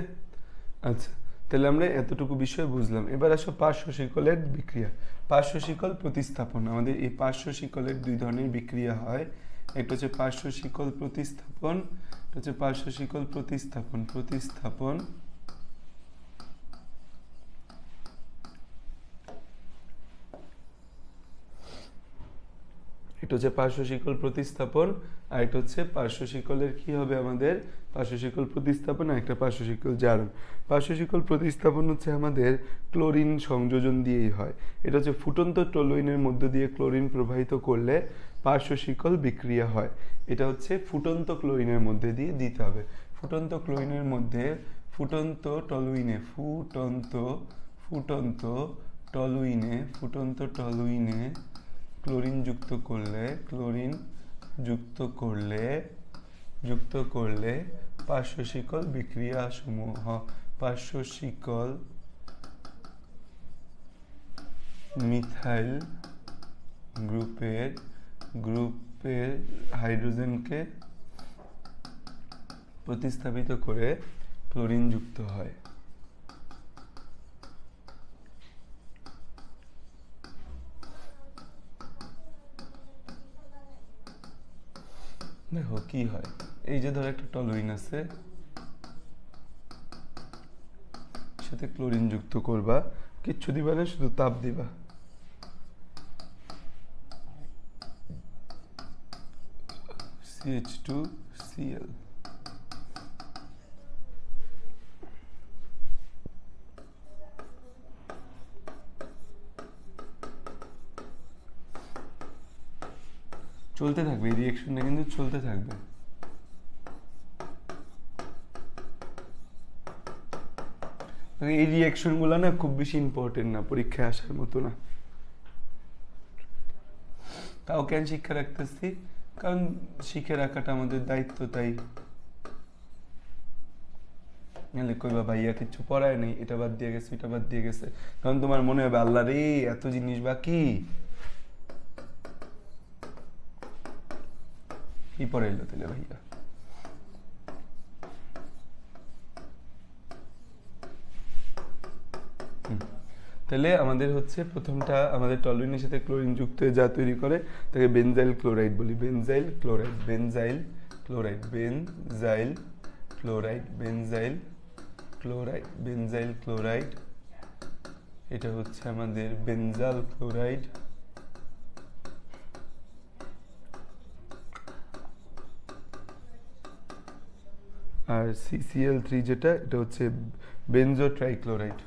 আচ্ছা, তাহলে আমরা এতটুকু বিষয় বুঝলাম। এবার আসো পার্শ্ব শিকলের বিক্রিয়া, পার্শ্ব শিকল প্রতিস্থাপন। আমাদের এই পার্শ্ব শিকলের দুই ধরনের বিক্রিয়া হয়। একটা হচ্ছে পার্শ্ব শিকল প্রতিস্থাপন, এটা হচ্ছে পার্শ্ব শিকল প্রতিস্থাপন। এটা হচ্ছে পার্শ্ব শিকল প্রতিস্থাপন, আর এটা হচ্ছে পার্শ্ব শিকলের কি হবে আমাদের? পার্শ্ব শিকল প্রতিস্থাপন, আর একটা পার্শ্ব শিকল জারণ। পার্শ্ব শিকল প্রতিস্থাপন হচ্ছে আমাদের ক্লোরিন সংযোজন দিয়েই হয়। এটা হচ্ছে ফুটন্ত টলুইনের মধ্য দিয়ে ক্লোরিন প্রবাহিত করলে পার্শ্ব শিকল বিক্রিয়া হয়। এটা হচ্ছে ফুটন্ত ক্লোরিনের মধ্যে দিয়ে দিতে হবে। ফুটন্ত ক্লোরিনের মধ্যে ফুটন্ত টলুইনে ক্লোরিন যুক্ত করলে পার্শ্ব শিকল বিক্রিয়া সমূহ মিথাইল গ্রুপের হাইড্রোজেনকে প্রতিস্থাপিত করে ক্লোরিন যুক্ত হয়। দেখো কি হয়, এই যে ধরো একটা টলুইন আছে, সাথে ক্লোরিন যুক্ত করবা, কিচ্ছু দিবা না, শুধু তাপ দিবা। CH2Cl। চলতে থাকবে, এই রিঅ্যাকশনটা কিন্তু চলতে থাকবে। এই রিঅ্যাকশনগুলো না খুব বেশি ইম্পর্টেন্ট না, পরীক্ষায় আসার মতো না। তাও কেন শিক্ষা রাখতেছি? কারণ শিখে রাখাটা আমাদের দায়িত্ব, তাই। নাহলে কইবা ভাইয়া কিচ্ছু পড়ায় নেই, এটা বাদ দিয়ে গেছে, এটা বাদ দিয়ে গেছে। কারণ তোমার মনে হবে আল্লাহ রে এত জিনিস বাকি, কি পড়াইলো তাহলে ভাইয়া? তাহলে আমাদের হচ্ছে প্রথমটা, আমাদের টলুইনের সাথে ক্লোরিন যুক্ত হয়ে যা তৈরি করে তাকে বেনজাইল ক্লোরাইড বলি। Benzyl chloride, benzyl chloride, benzyl chloride, benzyl chloride, benzyl chloride, এটা হচ্ছে আমাদের বেনজাল ক্লোরাইড। আর CCl3 যেটা, এটা হচ্ছে বেনজো ট্রাইক্লোরাইড।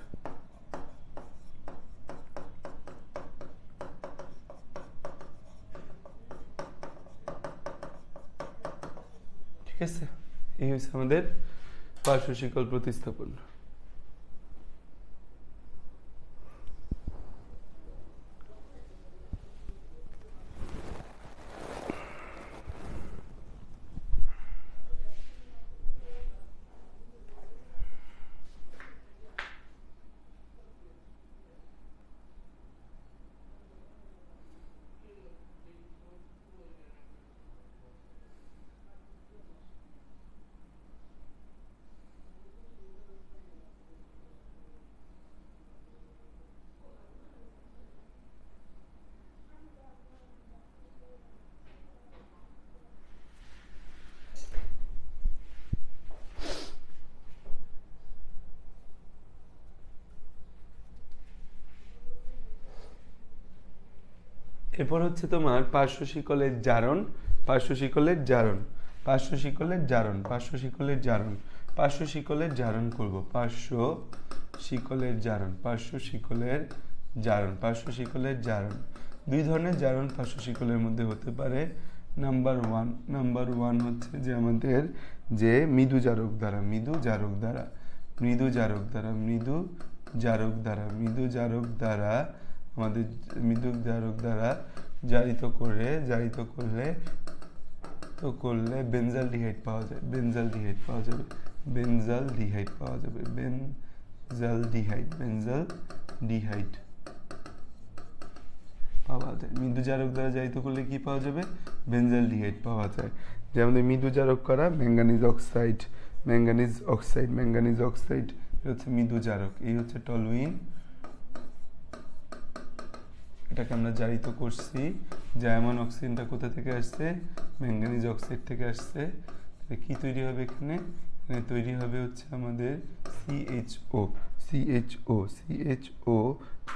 ঠিক আছে, এই হচ্ছে আমাদের পার্শ্ব শিকল প্রতিস্থাপন। এরপর হচ্ছে তোমার পার্শ্ব শিকলের জারণ, পার্শ্ব শিকলের জারণ, পার্শ্ব শিকলের জারণ, পার্শ্ব শিকলের জারণ, পার্শ্ব শিকলের জারণ করব, পার্শ্ব শিকলের জারণ, পার্শ্ব শিকলের জারণ, পার্শ্ব শিকলের জারণ। দুই ধরনের জারণ পার্শ্ব শিকলের মধ্যে হতে পারে। নাম্বার ওয়ান হচ্ছে যে আমাদের যে মৃদু জারক দ্বারা, মৃদু জারক দ্বারা, মৃদু জারক দ্বারা, মৃদু জারক দ্বারা, মৃদু জারক দ্বারা, আমাদের মৃদু জারক দ্বারা জারিত করলে বেনজালডিহাইড পাওয়া যায়, বেনজালডিহাইড পাওয়া যাবে, বেনজালডিহাইড পাওয়া যাবে, বেনজালডিহাইড, বেনজালডিহাইড পাওয়া যায়। মৃদু জারক দ্বারা জারিত করলে কি পাওয়া যাবে? বেনজালডিহাইড পাওয়া যায়। যে আমাদের মৃদু জারক করা manganese oxide, manganese oxide, manganese oxide হচ্ছে মৃদু জারক। এই হচ্ছে টলুইন, এটাকে আমরা জারিত করছি। জায়মান অক্সিজেনটা কোথা থেকে আসছে? ম্যাঙ্গানিজ অক্সাইড থেকে আসছে। কি তৈরি হবে এখানে? এখানে তৈরি হবে হচ্ছে আমাদের CHO, CHO, CHO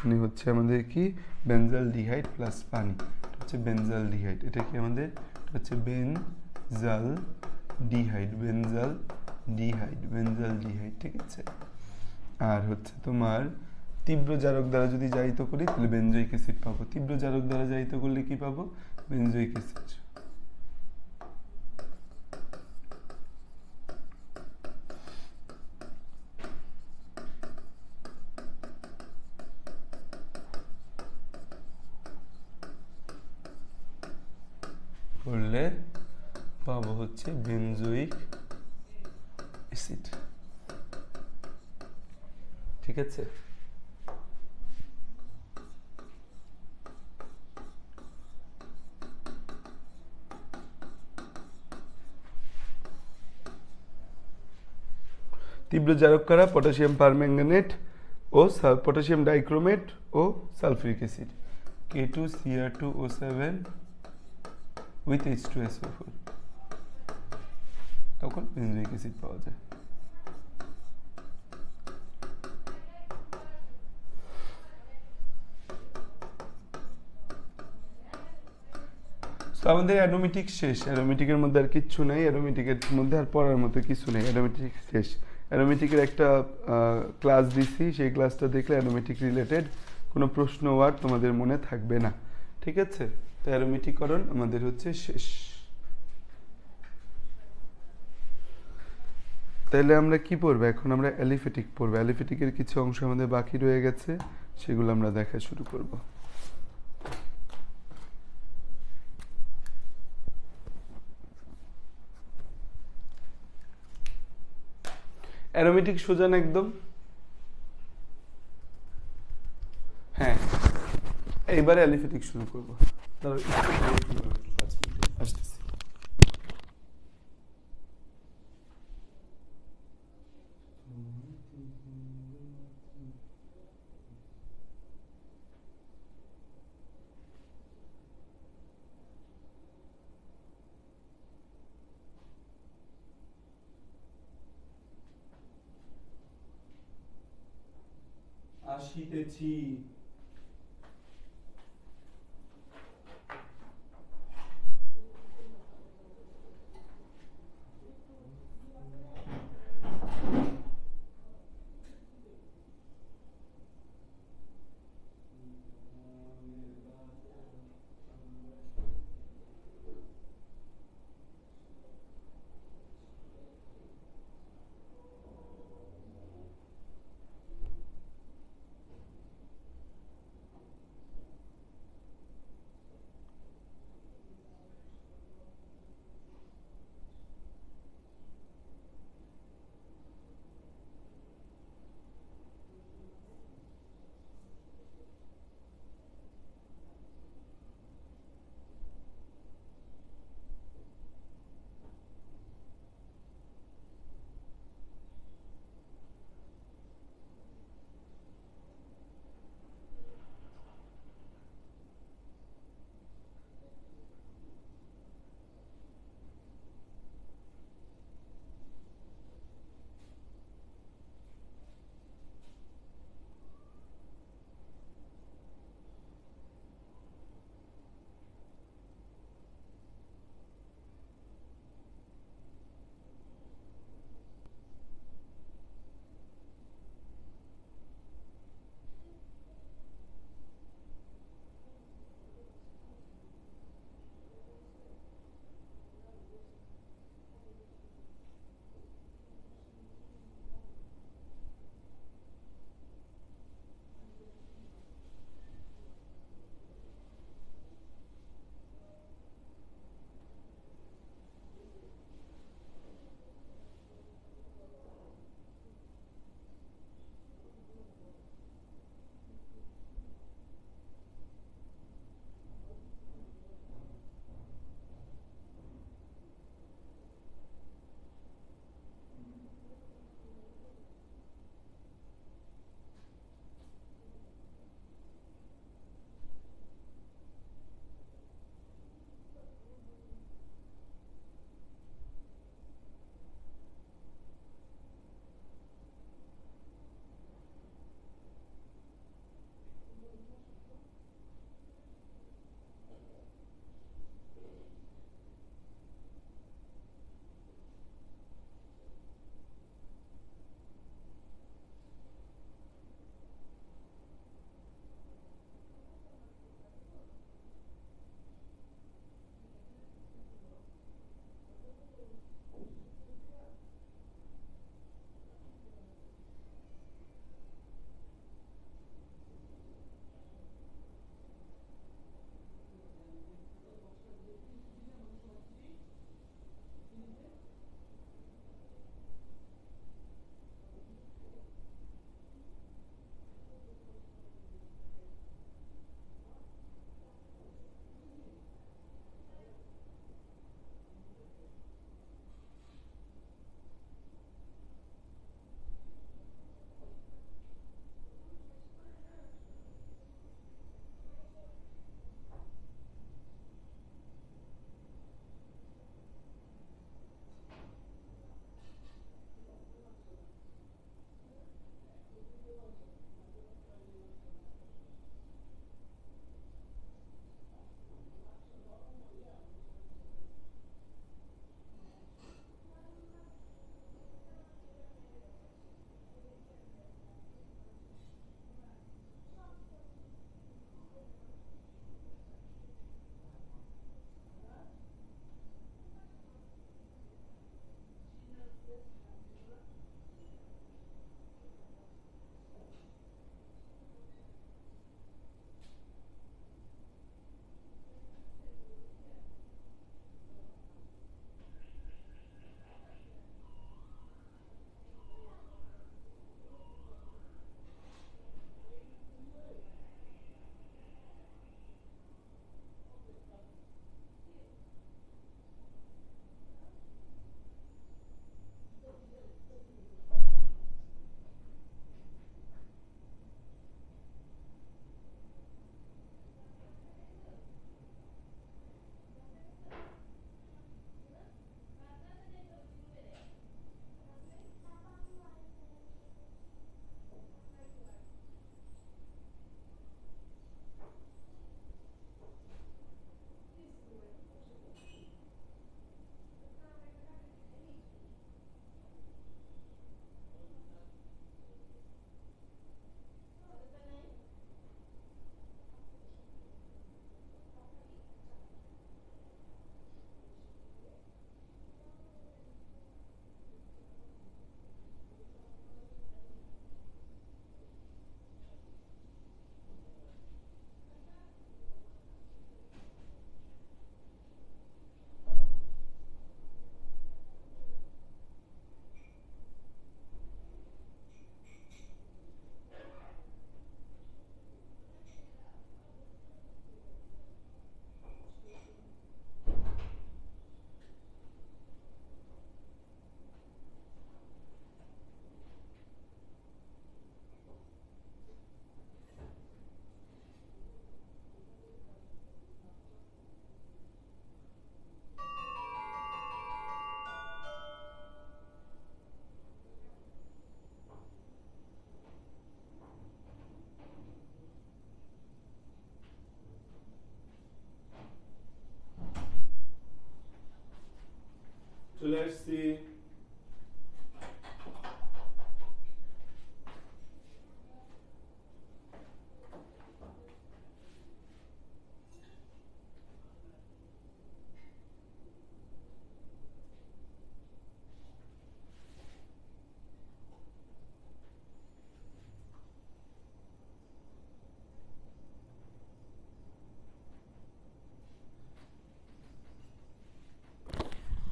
মানে হচ্ছে আমাদের কি বেনজালডিহাইড প্লাস পানি, হচ্ছে বেনজালডিহাইড। এটা কি আমাদের হচ্ছে বেনজালডিহাইড, বেনজালডিহাইড, বেনজালডিহাইড, ঠিক আছে। আর হচ্ছে তোমার তীব্র জারক দ্বারা যদি জারিত করি তাহলে বেনজোইক অ্যাসিড পাবো। তীব্র জারক দ্বারা জারিত করলে কি পাবো? Benzoic acid. করলে পাবো হচ্ছে বেনজোইক অ্যাসিড, ঠিক আছে। তীব্র জারক কারা? পটাশিয়াম পারম্যাঙ্গানেট ও পটাশিয়াম ডাইক্রোমেট ও sulphuric acid K2Cr2O7 with H2SO4, তখন বেনজোইক অ্যাসিড পাওয়া যায়। তো আমাদের অ্যারোমেটিক শেষ, অ্যারোমেটিকের মধ্যে আর কিচ্ছু নাই, অ্যারোমেটিকের মধ্যে আর পড়ার মতো কিছু নেই, অ্যারোমেটিক শেষ। অ্যারোমেটিকের একটা ক্লাস দিছি, সেই ক্লাসটা দেখলে অ্যারোমেটিক রিলেটেড কোনো প্রশ্ন আর তোমাদের মনে থাকবে না, ঠিক আছে? তো অ্যারোমেটিকরণ আমাদের হচ্ছে শেষ। তাহলে আমরা কি পড়বো এখন? আমরা অ্যালিফেটিক পড়বো। অ্যালিফেটিকের কিছু অংশ আমাদের বাকি রয়ে গেছে, সেগুলো আমরা দেখা শুরু করব। অ্যারোমেটিক সোজা না একদম? হ্যাঁ, এইবারে অ্যালিফেটিক শুরু করবো। আসতেছি। আসিতেছি।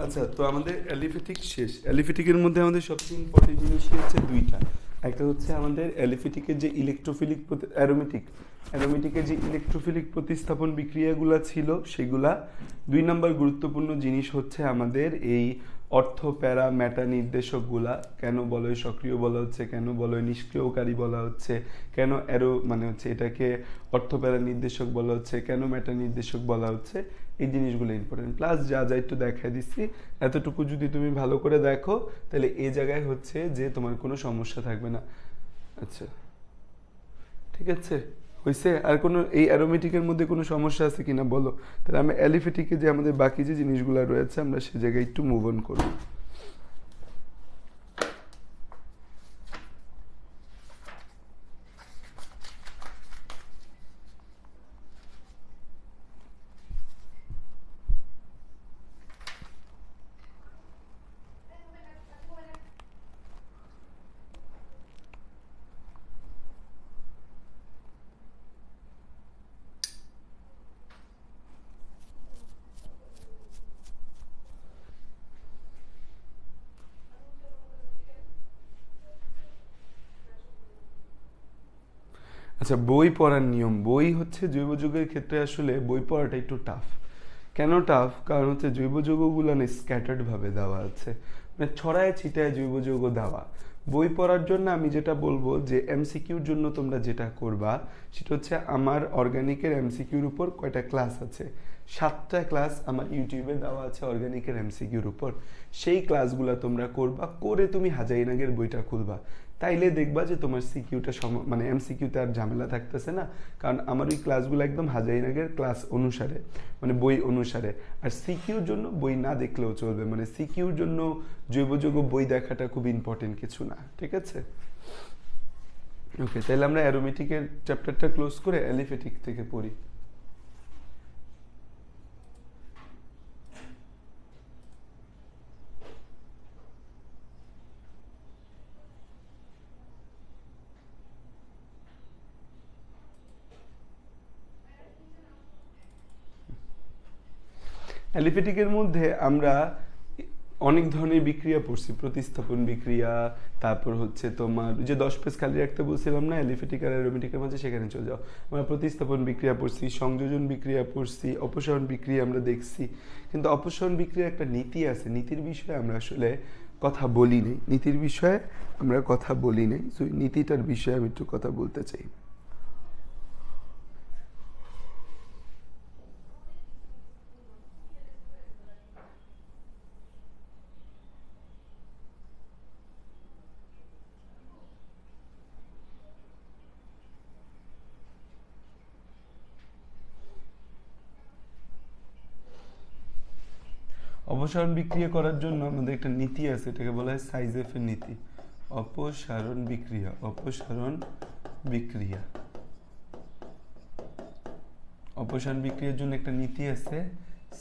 আচ্ছা, তো আমাদের অ্যালিফেটিক শেষ। অ্যালিফেটিকের মধ্যে আমাদের সবচেয়ে ইম্পর্টেন্ট জিনিসই হচ্ছে দুইটা। একটা হচ্ছে আমাদের অ্যালিফেটিকের যে ইলেকট্রোফিলিক অ্যারোমেটিকের যে ইলেকট্রোফিলিক প্রতিস্থাপন বিক্রিয়াগুলো ছিল সেগুলা। 2 নম্বর গুরুত্বপূর্ণ জিনিস হচ্ছে আমাদের এই অর্থ প্যারা ম্যাটা নির্দেশকগুলা। কেন বলয় সক্রিয় বলা হচ্ছে, কেন বলয় নিষ্ক্রিয়কারী বলা হচ্ছে, কেন মানে হচ্ছে এটাকে অর্থ প্যারা নির্দেশক বলা হচ্ছে, কেন ম্যাটা নির্দেশক বলা হচ্ছে, এই জিনিসগুলো ইম্পর্টেন্ট। প্লাস যা যা একটু দেখাই দিচ্ছি, এতটুকু যদি তুমি ভালো করে দেখো তাহলে এই জায়গায় হচ্ছে যে তোমার কোনো সমস্যা থাকবে না। আচ্ছা, ঠিক আছে, হয়েছে? আর কোনো এই অ্যারোমেটিকের মধ্যে কোনো সমস্যা আছে কিনা বলো, তাহলে আমি অ্যালিফেটিকে যে আমাদের বাকি যে জিনিসগুলো রয়েছে আমরা সে জায়গায় একটু মুভ অন করবো। আচ্ছা, বই পড়ার নিয়ম। বই হচ্ছে জৈব যৌগের ক্ষেত্রে আসলে বই পড়াটা একটু টাফ। কেন টাফ? কারণ হচ্ছে জৈব যৌগগুলো না স্ক্যাটার্ড ভাবে দেওয়া আছে, মানে ছড়ায় ছিটায় জৈব যৌগ দেওয়া। বই পড়ার জন্য আমি যেটা বলবো যে এমসিকিউর জন্য তোমরা যেটা করবা সেটা হচ্ছে আমার অর্গানিকের এমসিকিউর উপর কয়টা ক্লাস আছে, 7টা ক্লাস আমার ইউটিউবে দেওয়া আছে অর্গানিকের এমসিকিউর উপর। সেই ক্লাসগুলো তোমরা করবা, করে তুমি হাজাইনাগের বইটা খুলবা। তাইলে দেখবা যে তোমার সিকিউটা মানে এমসিকিউতে আর ঝামেলা থাকতেছে না। কারণ আমার ওই ক্লাসগুলো একদম হাজাইনাগের ক্লাস অনুসারে, মানে বই অনুসারে। আর সিকিউর জন্য বই না দেখলেও চলবে, মানে সিকিউর জন্য জৈব যৌগ বই দেখাটা খুব ইম্পর্টেন্ট কিছু না, ঠিক আছে? ওকে, তাহলে আমরা অ্যারোমেটিকের চ্যাপ্টারটা ক্লোজ করে অ্যালিফেটিক থেকে পড়ি। অ্যালিফেটিকের মধ্যে আমরা অনেক ধরনের বিক্রিয়া পড়ছি, প্রতিস্থাপন বিক্রিয়া, তারপর হচ্ছে তোমার যে 10 পেজ খালি রাখতে বলছিলাম না অ্যালিফেটিক আর অ্যারোমেটিকের মাঝে, সেখানে চলে যাও। আমরা প্রতিস্থাপন বিক্রিয়া পড়ছি, সংযোজন বিক্রিয়া পড়ছি, অপসারণ বিক্রিয়া আমরা দেখছি। কিন্তু অপসারণ বিক্রিয়ার একটা নীতি আছে, নীতির বিষয়ে আমরা আসলে কথা বলি নাই, নীতির বিষয়ে আমরা কথা বলি নাই। সো নীতিটার বিষয়ে আমি একটু কথা বলতে চাই। অপসারণ বিক্রিয়া করার জন্য আমাদের একটা নীতি আছে, এটাকে বলা হয় সাইজেফের নীতি। অপসারণ বিক্রিয়া, অপসারণ বিক্রিয়া, অপসারণ বিক্রিয়ার জন্য একটা নীতি আছে,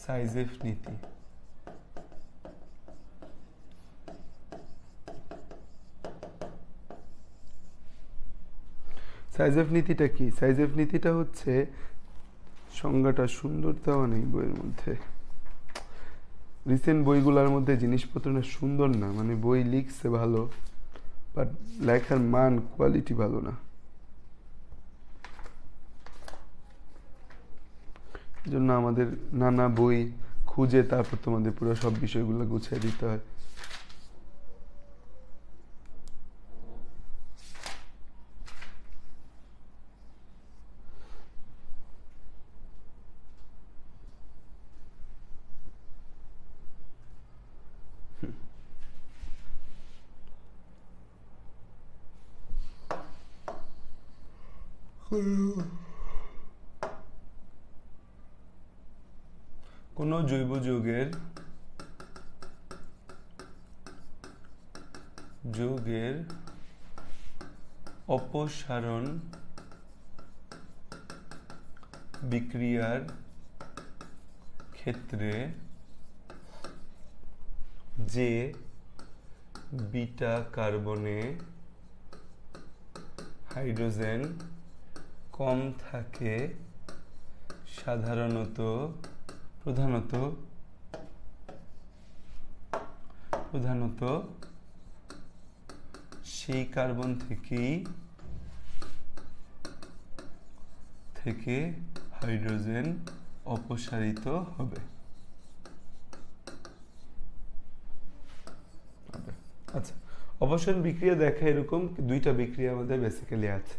সাইজেফ নীতি। সাইজেফ নীতিটা কি? সাইজেফ নীতিটা হচ্ছে, সংজ্ঞাটা সুন্দর দেওয়া নেই বইয়ের মধ্যে, রিসেন্ট বইগুলোর মধ্যে জিনিসপত্র না সুন্দর না, মানে বই লিখছে ভালো বাট লেখার মান কোয়ালিটি ভালো না। জন্য আমাদের নানা বই খুঁজে তারপর তোমাদের পুরো সব বিষয়গুলো গুছিয়ে দিতে হয়। কোনো জৈব যৌগের অপসারণ বিক্রিয়ার ক্ষেত্রে যে বিটা কার্বনে হাইড্রোজেন কম থাকে প্রধানত প্রধানত সেই কার্বন থেকে হাইড্রোজেন অপসারিত হবে। আচ্ছা, অপসারণ বিক্রিয়া দেখা এরকম দুইটা বিক্রিয়া আমাদের বেসিক্যালি আছে,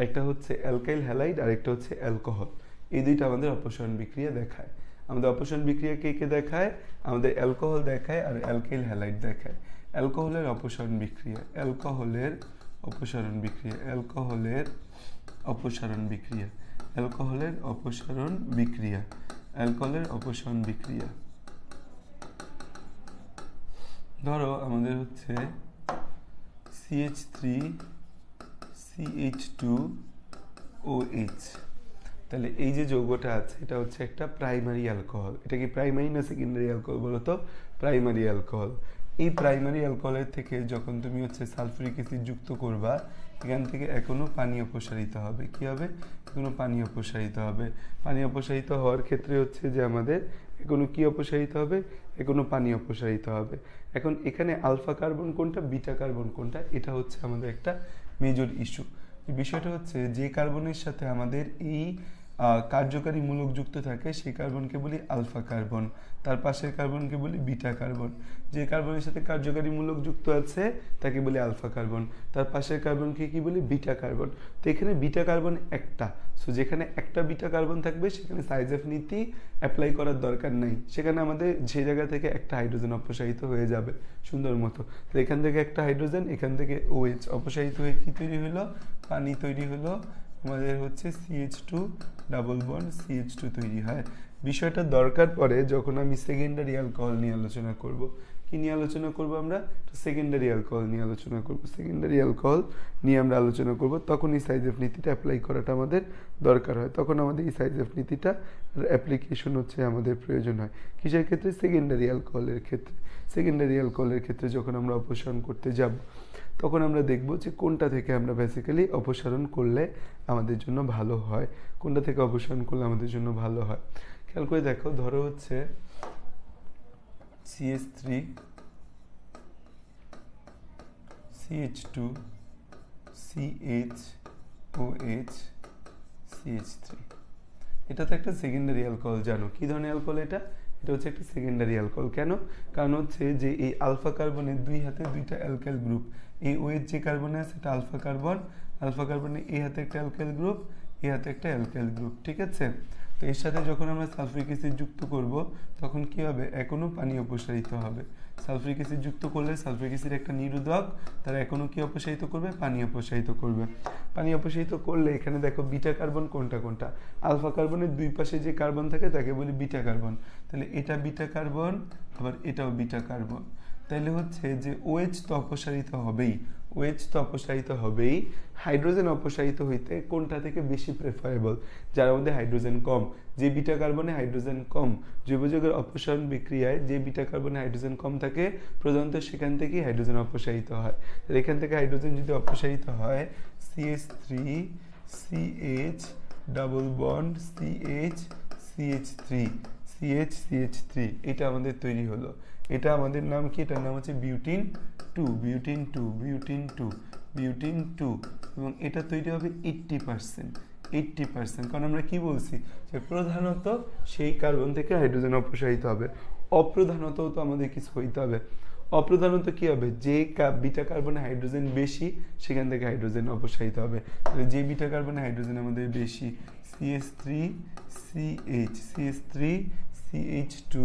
একটা হচ্ছে অ্যালকাইল হ্যালাইড আর একটা হচ্ছে অ্যালকোহল। এই দুইটা আমাদের অপসারণ বিক্রিয়া দেখায়। আমাদের অপসারণ বিক্রিয়া কে দেখায়? আমাদের অ্যালকোহল দেখায় আর অ্যালকাইল হ্যালাইড দেখায়। অ্যালকোহলের অপসারণ বিক্রিয়া, অ্যালকোহলের অপসারণ বিক্রিয়া, অ্যালকোহলের অপসারণ বিক্রিয়া, অ্যালকোহলের অপসারণ বিক্রিয়া, অ্যালকোহলের অপসারণ বিক্রিয়া। ধরো আমাদের হচ্ছে CH3CH2OH, তাহলে এই যে যৌগটা আছে এটা হচ্ছে একটা প্রাইমারি অ্যালকোহল। এটা কি প্রাইমারি না সেকেন্ডারি অ্যালকোহল বলো তো? Primary alcohol. এই প্রাইমারি অ্যালকোহলের থেকে যখন তুমি হচ্ছে সালফিউরিক অ্যাসিড যুক্ত করবা, এখান থেকে এখনো পানি অপসারিত হবে। কি হবে? এখনো পানি অপসারিত হবে। পানি অপসারিত হওয়ার ক্ষেত্রে হচ্ছে যে আমাদের এখনো কি অপসারিত হবে? এখনো পানি অপসারিত হবে। এখন এখানে আলফা কার্বন কোনটা, বিটা কার্বন কোনটা, এটা হচ্ছে আমাদের একটা মেজর ইস্যু। বিষয়টা হচ্ছে যে কার্বনের সাথে আমাদের এই কার্যকারী মূলক যুক্ত থাকে সেই কার্বনকে বলি আলফা কার্বন, তার পাশের কার্বনকে বলি বিটা কার্বন। যে কার্বনের সাথে কার্যকারী মূলক যুক্ত আছে তাকে বলি আলফা কার্বন, তার পাশের কার্বনকে কি বলি? Beta carbon. তো এখানে বিটা কার্বন একটা, সো যেখানে একটা বিটা কার্বন থাকবে সেখানে সাইজেফ নীতি অ্যাপ্লাই করার দরকার নাই, সেখানে আমাদের যে জায়গা থেকে একটা হাইড্রোজেন অপসারিত হয়ে যাবে সুন্দর মতো। তো এখান থেকে একটা হাইড্রোজেন, এখান থেকে OH অপসারিত হয়ে কি তৈরি হলো? পানি তৈরি হলো। আমাদের হচ্ছে CH2 ডাবল বন্ড CH2 তৈরি হয়। বিষয়টা দরকার পড়ে যখন আমি সেকেন্ডারি অ্যালকোহল নিয়ে আলোচনা করব। কি নিয়ে আলোচনা করব আমরা? সেকেন্ডারি অ্যালকোহল নিয়ে আলোচনা করব। সেকেন্ডারি অ্যালকোহল নিয়ে আমরা আলোচনা করব, তখন এই সাইজেফ নীতিটা অ্যাপ্লাই করাটা আমাদের দরকার হয়। তখন আমাদের এই সাইজেফ নীতিটা অ্যাপ্লিকেশন হচ্ছে আমাদের প্রয়োজন হয়। কিসের ক্ষেত্রে? সেকেন্ডারি অ্যালকোহলের ক্ষেত্রে। সেকেন্ডারি অ্যালকোহলের ক্ষেত্রে যখন আমরা অপসারণ করতে যাব তখন আমরা দেখব যে কোনটা থেকে আমরা বেসিক্যালি অপসারণ করলে আমাদের জন্য ভালো হয়, কোনটা থেকে অপসারণ করলে আমাদের জন্য ভালো হয়। খেয়াল করে দেখো, ধরো হচ্ছে CH3 CH2 CHOH CH3, এটা তো একটা সেকেন্ডারি অ্যালকোহল। জানো কি ধরনের অ্যালকোহল এটা? এটা হচ্ছে একটা সেকেন্ডারি অ্যালকোহল। কেন? কারণ হচ্ছে যে এই আলফা কার্বনের দুই হাতে দুইটা অ্যালকাইল গ্রুপ, এই OH যে কার্বনে আছে এটা আলফা কার্বন, আলফা কার্বনের এই হাতে একটা অ্যালকাইল গ্রুপ, এই হাতে একটা অ্যালকাইল গ্রুপ, ঠিক আছে? তো এর সাথে যখন আমরা সালফিউরিক অ্যাসিড যুক্ত করব তখন কি হবে? এখনো পানি অপসারিত হবে। সালফিউরিক অ্যাসিড যুক্ত করলে সালফিউরিক অ্যাসিড একটা নিরোধক, তারা এখনো কি অপসারিত করবে? পানি অপসারিত করবে। পানি অপসারিত করলে এখানে দেখো বিটা কার্বন কোনটা কোনটা? আলফা কার্বনের দুই পাশে যে কার্বন থাকে তাকে বলি বিটা কার্বন। তাহলে এটা বিটা কার্বন, আবার এটাও বিটা কার্বন। তাহলে হচ্ছে যে OH তো অপসারিত হবেই, OH তো অপসারিত হবেই। হাইড্রোজেন অপসারিত হইতে কোনটা থেকে বেশি প্রেফারেবল? যার মধ্যে হাইড্রোজেন কম। যে বিটা কার্বনে হাইড্রোজেন কম, জৈব যৌগের অপসারণ বিক্রিয়ায় যে বিটা কার্বনে হাইড্রোজেন কম থাকে প্রধানত সেখান থেকেই হাইড্রোজেন অপসারিত হয়। তাহলে এখান থেকে হাইড্রোজেন যদি অপসারিত হয়, CH3 CH double bond CH CH3 CH CH3, এটা আমাদের তৈরি হলো। এটা আমাদের নাম কি? এটার নাম হচ্ছে বিউটিন 2, বিউটিন 2, বিউটিন 2, বিউটিন 2। এবং এটা তৈরি হবে 80%, 80%। কারণ আমরা কি বলছি যে প্রধানত সেই কার্বন থেকে হাইড্রোজেন অপসারিত হবে, অপ্রধানতও তো আমাদের কিছু হইতে হবে। অপ্রধানত কি হবে? যে বিটা কার্বনে হাইড্রোজেন বেশি সেখান থেকে হাইড্রোজেন অপসারিত হবে। তাহলে যে বিটা কার্বনে হাইড্রোজেন আমাদের বেশি, CH3 CH, CH3 CH2,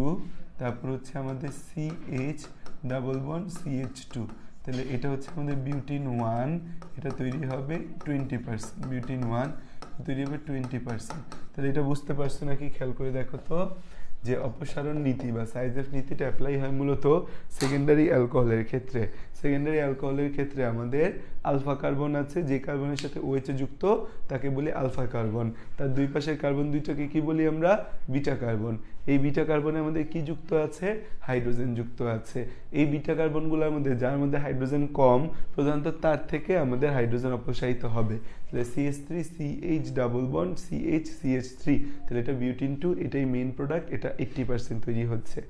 তারপর হচ্ছে আমাদের CH ডাবল বন্ড CH2। তাহলে এটা হচ্ছে আমাদের বিউটিন 1, এটা তৈরি হবে 20%, বিউটিন 1 তৈরি হবে 20%। তাহলে এটা বুঝতে পারছো নাকি? খেয়াল করে দেখো তো যে অপসারণ নীতি বা সাইজেফ নীতিটা অ্যাপ্লাই হয় মূলত সেকেন্ডারি অ্যালকোহলের ক্ষেত্রে। সেকেন্ডারি অ্যালকোহলের ক্ষেত্রে আমাদের আলফা কার্বন আছে, যে কার্বনের সাথে OH যুক্ত তাকে বলি আলফা কার্বন, তার দুই পাশের কার্বন দুইটাকে কি বলি আমরা? Beta carbon. এই বিটা কার্বনে আমাদের কি যুক্ত আছে? হাইড্রোজেন যুক্ত আছে। এই বিটা কার্বনগুলোর মধ্যে যার মধ্যে হাইড্রোজেন কম প্রধানত তার থেকে আমাদের হাইড্রোজেন অপসারিত হবে। তাহলে CH3 CH double bond CH CH3, তাহলে এটা বিউটিন 2, এটাই মেইন প্রোডাক্ট, এটা 80% তৈরি হচ্ছে।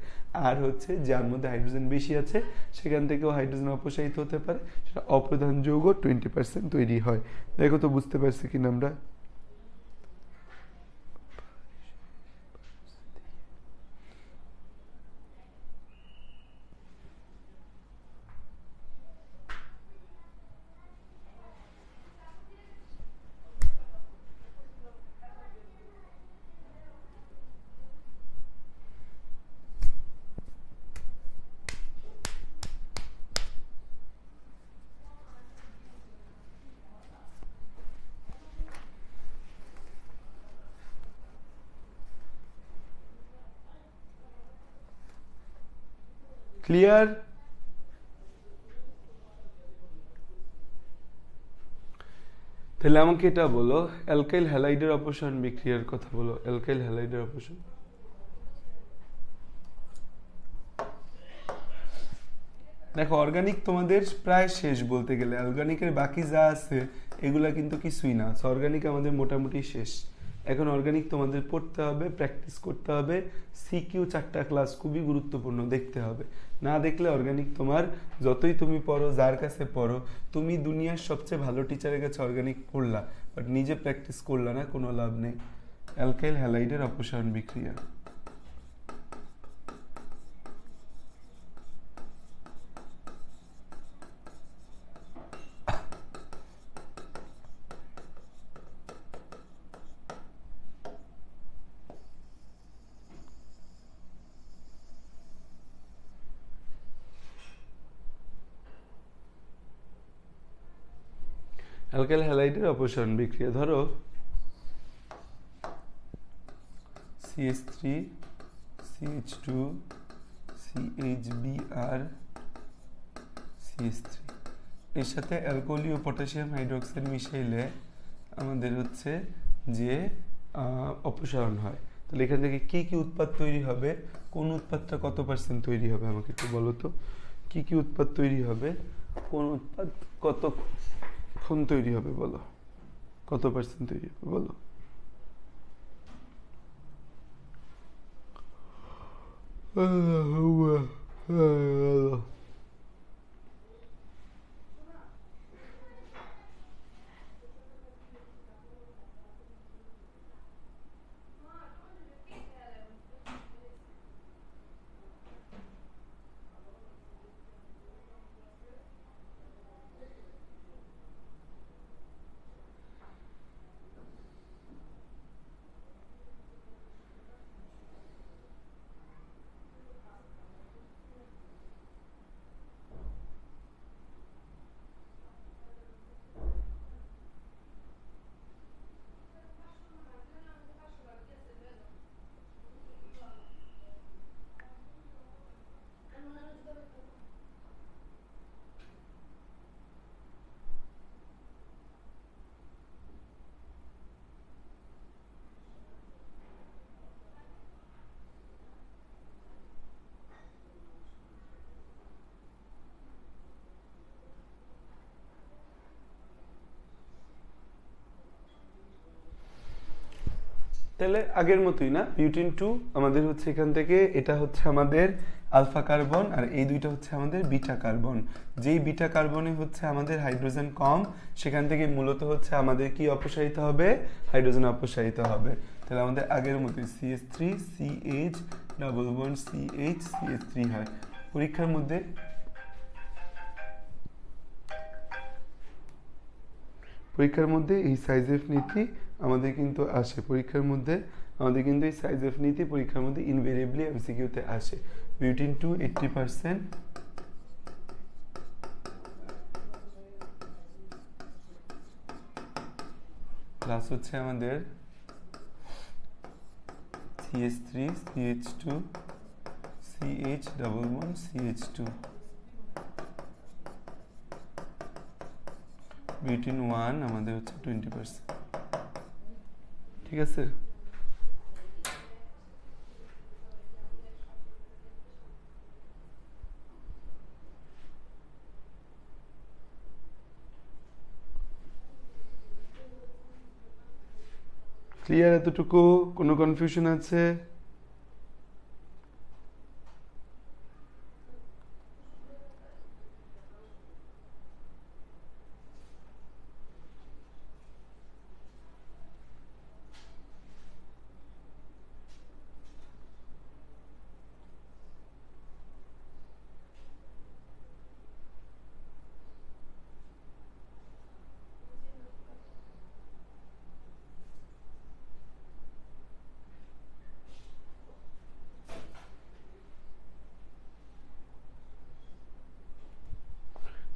আর হচ্ছে যার মধ্যে হাইড্রোজেন বেশি আছে সেখান থেকেও হাইড্রোজেন অপসারিত হতে পারে, সেটা অপ্রধান যৌগ 20% তৈরি হয়। দেখো তো বুঝতে পারছি কিনা আমরা? ক্লিয়ার? তাহলে আমাকে এটা বলো, অ্যালকাইল হ্যালাইডের অপসারণ বিক্রিয়ার কথা বলো। অ্যালকাইল হ্যালাইডের অপসারণ, দেখো অর্গানিক তোমাদের প্রায় শেষ বলতে গেলে, অর্গানিকের বাকি যা আছে এগুলা কিন্তু কিছুই না। অর্গানিক আমাদের মোটামুটি শেষ। এখন অর্গানিক তোমাদের পড়তে হবে, প্র্যাকটিস করতে হবে, সিকিউ 4টা ক্লাস খুবই গুরুত্বপূর্ণ, দেখতে হবে। না দেখলে অর্গানিক তোমার যতই তুমি পড়ো, যার কাছে পড়ো, তুমি দুনিয়ার সবচেয়ে ভালো টিচারের কাছে অর্গানিক পড়লা, বাট নিজে প্র্যাকটিস করলা না, কোনো লাভ নেই। অ্যালকাইল হ্যালাইডের অপসারণ বিক্রিয়া, অ্যালকাইল হ্যালাইডের অপসারণ বিক্রিয়া, ধরো CH3 CH2 CHBr CH3 এর সাথে অ্যালকোহল ও পটাশিয়াম হাইড্রোক্সাইড মিশাইলে আমাদের হচ্ছে যে অপসারণ হয়। তাহলে এখান থেকে কি কি উৎপাদ তৈরি হবে, কোন উৎপাদটা কত % তৈরি হবে আমাকে একটু বলো তো। কি কি উৎপাদ তৈরি হবে, কোন উৎপাদ কতক্ষণ তৈরি হবে বলো, কত % তৈরি হবে বলো। তাহলে আগের মতোই না, বিউটিন 2 আমাদের হচ্ছে এখান থেকে, এটা হচ্ছে আমাদের আলফা কার্বন, আর এই দুইটা হচ্ছে আমাদের বিটা কার্বন। যেই বিটা কার্বনে হচ্ছে আমাদের হাইড্রোজেন কম, সেখান থেকে মূলত হচ্ছে আমাদের কি অপসারিত হবে, হাইড্রোজেন অপসারিত হবে। তাহলে আমাদের আগের মতোই CH3 CH double bond CH CH3 হয়। পরীক্ষার মধ্যে এই সাইজের নীতি আমাদের কিন্তু আসে, পরীক্ষার মধ্যে আমাদের কিন্তু এই সাইজের নীতি পরীক্ষার মধ্যে ইনভেরিয়েবলি এমসিকিউতে আসে। বিউটিন 2 80%, প্লাস হচ্ছে আমাদের CH3 CH2 CH double bond CH2, butene 1 আমাদের হচ্ছে 20%। ঠিক আছে, ক্লিয়ার এতটুকু? কোনো কনফিউশন আছে?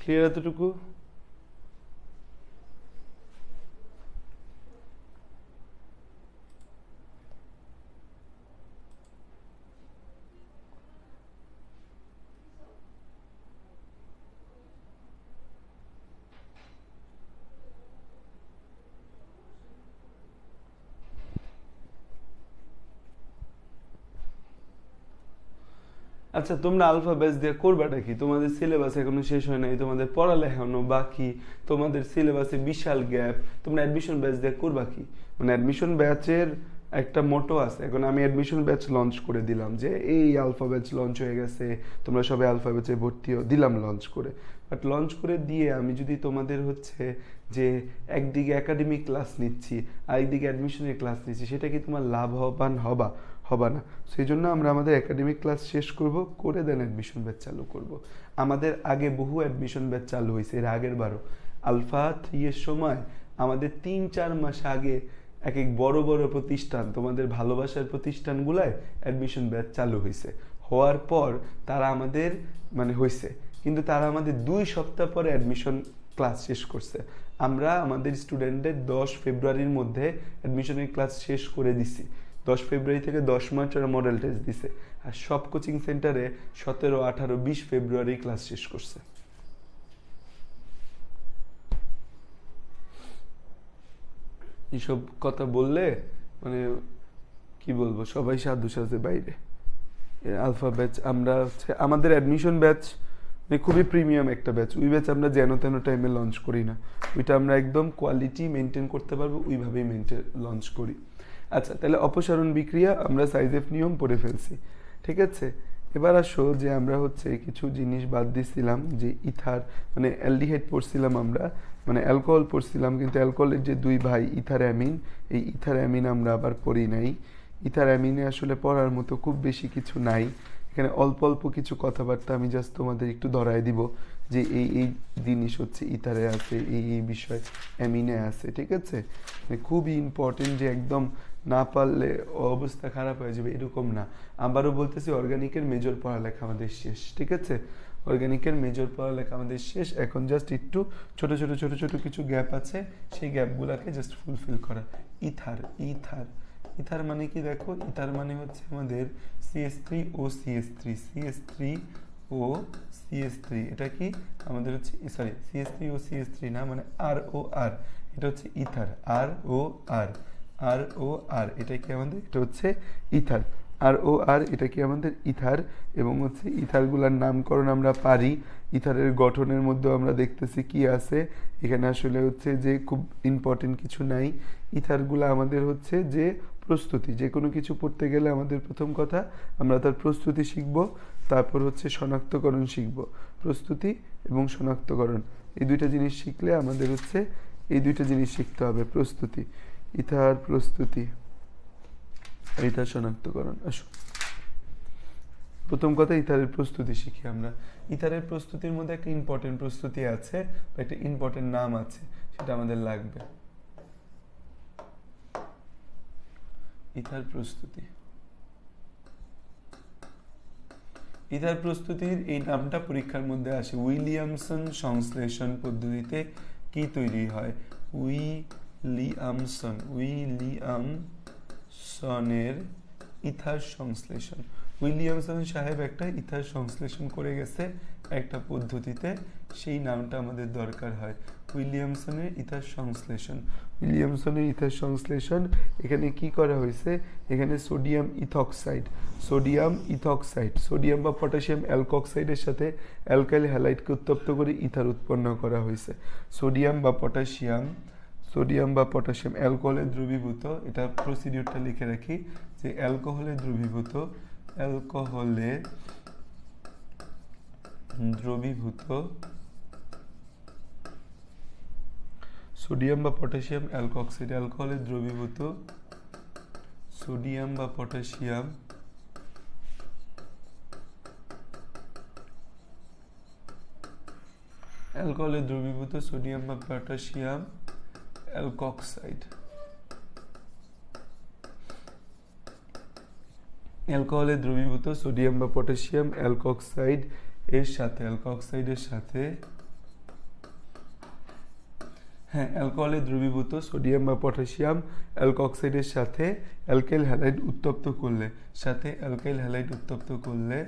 ক্লিয়ার এতটুকু? আচ্ছা, তোমরা আলফা ব্যাচ দিয়ে করবাটা কি? তোমাদের সিলেবাস এখনো শেষ হয় নাই, তোমাদের পড়ালেখা এখনো বাকি, তোমাদের সিলেবাসে বিশাল গ্যাপ, তোমরা অ্যাডমিশন ব্যাচ দিয়ে করবা কি? মানে অ্যাডমিশন ব্যাচের একটা মোটো আছে। এখন আমি অ্যাডমিশন ব্যাচ লঞ্চ করে দিলাম যে এই আলফা ব্যাচ লঞ্চ হয়ে গেছে, তোমরা সবাই আলফা ব্যাচে ভর্তি হও, দিলাম লঞ্চ করে। বাট লঞ্চ করে দিয়ে আমি যদি তোমাদের হচ্ছে যে একদিকে একাডেমিক ক্লাস নিচ্ছি আর একদিকে অ্যাডমিশনের ক্লাস নিচ্ছি, সেটা কি তোমার লাভবান হবা না। সেই জন্য আমরা আমাদের একাডেমিক ক্লাস শেষ করব, করে দেন অ্যাডমিশন ব্যাচ চালু করব। আমাদের আগে বহু অ্যাডমিশন ব্যাচ চালু হয়েছে, এর আগের বারও আলফা 3 এর সময় আমাদের 3-4 মাস আগে এক এক বড় বড় প্রতিষ্ঠান, তোমাদের ভালোবাসার প্রতিষ্ঠানগুলায় অ্যাডমিশন ব্যাচ চালু হয়েছে। হওয়ার পর তারা আমাদের মানে হয়েছে, কিন্তু তারা আমাদের 2 সপ্তাহ পরে অ্যাডমিশন ক্লাস শেষ করছে। আমরা আমাদের স্টুডেন্টদের 10 ফেব্রুয়ারির মধ্যে অ্যাডমিশনের ক্লাস শেষ করে দিছি। 10 ফেব্রুয়ারি থেকে 10 মার্চ ওরা মডেল টেস্ট দিছে, আর সব কোচিং সেন্টারে 17, 18, 20 ফেব্রুয়ারি ক্লাস শেষ করছে। এইসব কথা বললে মানে কি বলবো, সবাই সাধু সাজে বাইরে। আলফা ব্যাচ আমরা হচ্ছে আমাদের অ্যাডমিশন ব্যাচ মানে খুবই প্রিমিয়াম একটা ব্যাচ। ওই ব্যাচ আমরা যেন তেন টাইমে লঞ্চ করি না, ওইটা আমরা একদম কোয়ালিটি মেনটেন করতে পারবো, ওইভাবেই লঞ্চ করি। আচ্ছা, তাহলে অপসারণ বিক্রিয়া আমরা সাইজেফ নিয়ম পড়ে ফেলছি, ঠিক আছে। এবার আসো যে আমরা হচ্ছে কিছু জিনিস বাদ দিছিলাম, যে ইথার মানে অ্যালডিহাইড পড়ছিলাম আমরা, মানে অ্যালকোহল পড়ছিলাম, কিন্তু অ্যালকোহলের যে 2 ভাই ইথার অ্যামিন, এই ইথার অ্যামিন আমরা আবার পড়ি নাই। ইথার অ্যামিনে আসলে পড়ার মতো খুব বেশি কিছু নাই, এখানে অল্প অল্প কিছু কথাবার্তা আমি জাস্ট তোমাদের একটু ধরায় দিব যে এই এই জিনিস হচ্ছে ইথারে আছে, এই এই বিষয় অ্যামিনে আছে, ঠিক আছে। মানে খুবই ইম্পর্টেন্ট, যে একদম না পারলে অবস্থা খারাপ হয়ে যাবে এরকম না। আবারও বলতেছি, অর্গানিকের মেজর পড়ালেখা আমাদের শেষ, ঠিক আছে। অর্গানিকের মেজর পড়ালেখা আমাদের শেষ, এখন জাস্ট একটু ছোট ছোট ছোট ছোট কিছু গ্যাপ আছে, সেই গ্যাপগুলোকে জাস্ট ফুলফিল করা। ইথার ইথার ইথার মানে কি দেখো, ইথার মানে হচ্ছে আমাদের CH3 ও CH3, CH3 ও CH3, এটা কি আমাদের হচ্ছে সরি CH3 ও CH3 না, মানে ROR, এটা হচ্ছে ইথার, ROR, এটা কি আমাদের, এটা হচ্ছে ইথার, ROR, এটা কি আমাদের ইথার। এবং হচ্ছে ইথারগুলোর নামকরণ আমরা পারি, ইথারের গঠনের মধ্যে আমরা দেখতেছি কি আছে এখানে, আসলে হচ্ছে যে খুব ইম্পর্টেন্ট কিছু নাই। ইথারগুলো আমাদের হচ্ছে যে প্রস্তুতি, যে কোনো কিছু পড়তে গেলে আমাদের প্রথম কথা আমরা তার প্রস্তুতি শিখব, তারপর হচ্ছে শনাক্তকরণ শিখব। প্রস্তুতি এবং শনাক্তকরণ, এই দুইটা জিনিস শিখলে আমাদের হচ্ছে এই দুইটা জিনিস শিখতে হবে, প্রস্তুতি, ইথার প্রস্তুতি, ইথার শনাক্তকরণ। আসো প্রথম কথা ইথারের প্রস্তুতি শিখি আমরা। ইথারের প্রস্তুতির মধ্যে একটা ইম্পর্টেন্ট প্রস্তুতি আছে, একটা ইম্পর্টেন্ট নাম আছে, সেটা আমাদের লাগবে। ইথার প্রস্তুতি, ইথার প্রস্তুতির এই নামটা পরীক্ষার মধ্যে আসে। উইলিয়ামসন সংশ্লেষণ পদ্ধতিতে কি তৈরি হয়? উইলিয়ামসনের ইথার সংশ্লেষণ। উইলিয়ামসন সাহেব একটা ইথার সংশ্লেষণ করে গেছে একটা পদ্ধতিতে, সেই নামটা আমাদের দরকার হয়। উইলিয়ামসনের ইথার সংশ্লেষণ, উইলিয়ামসনের ইথার সংশ্লেষণ। এখানে কি করা হয়েছে, এখানে সোডিয়াম ইথক্সাইড, সোডিয়াম বা পটাশিয়াম অ্যালকক্সাইডের সাথে অ্যালকাইল হ্যালাইডকে উত্তপ্ত করে ইথার উৎপন্ন করা হয়েছে। সোডিয়াম বা পটাশিয়াম অ্যালকোহলে দ্রবীভূত, এটা প্রসিডিউরটা লিখে রাখি, যে অ্যালকোহলে দ্রবীভূত সোডিয়াম বা পটাশিয়াম অ্যালকক্সাইড, অ্যালকোহলে দ্রবীভূত সোডিয়াম বা পটাশিয়াম অ্যালকোহলে দ্রবীভূত সোডিয়াম বা পটাশিয়াম অ্যালকক্সাইড, অ্যালকোহলে দ্রবীভূত সোডিয়াম বা পটাশিয়াম অ্যালকক্সাইড এর সাথে হ্যাঁ, অ্যালকোহলে দ্রবীভূত সোডিয়াম বা পটাশিয়াম অ্যালকক্সাইডের সাথে অ্যালকাইল হ্যালাইড উত্তপ্ত করলে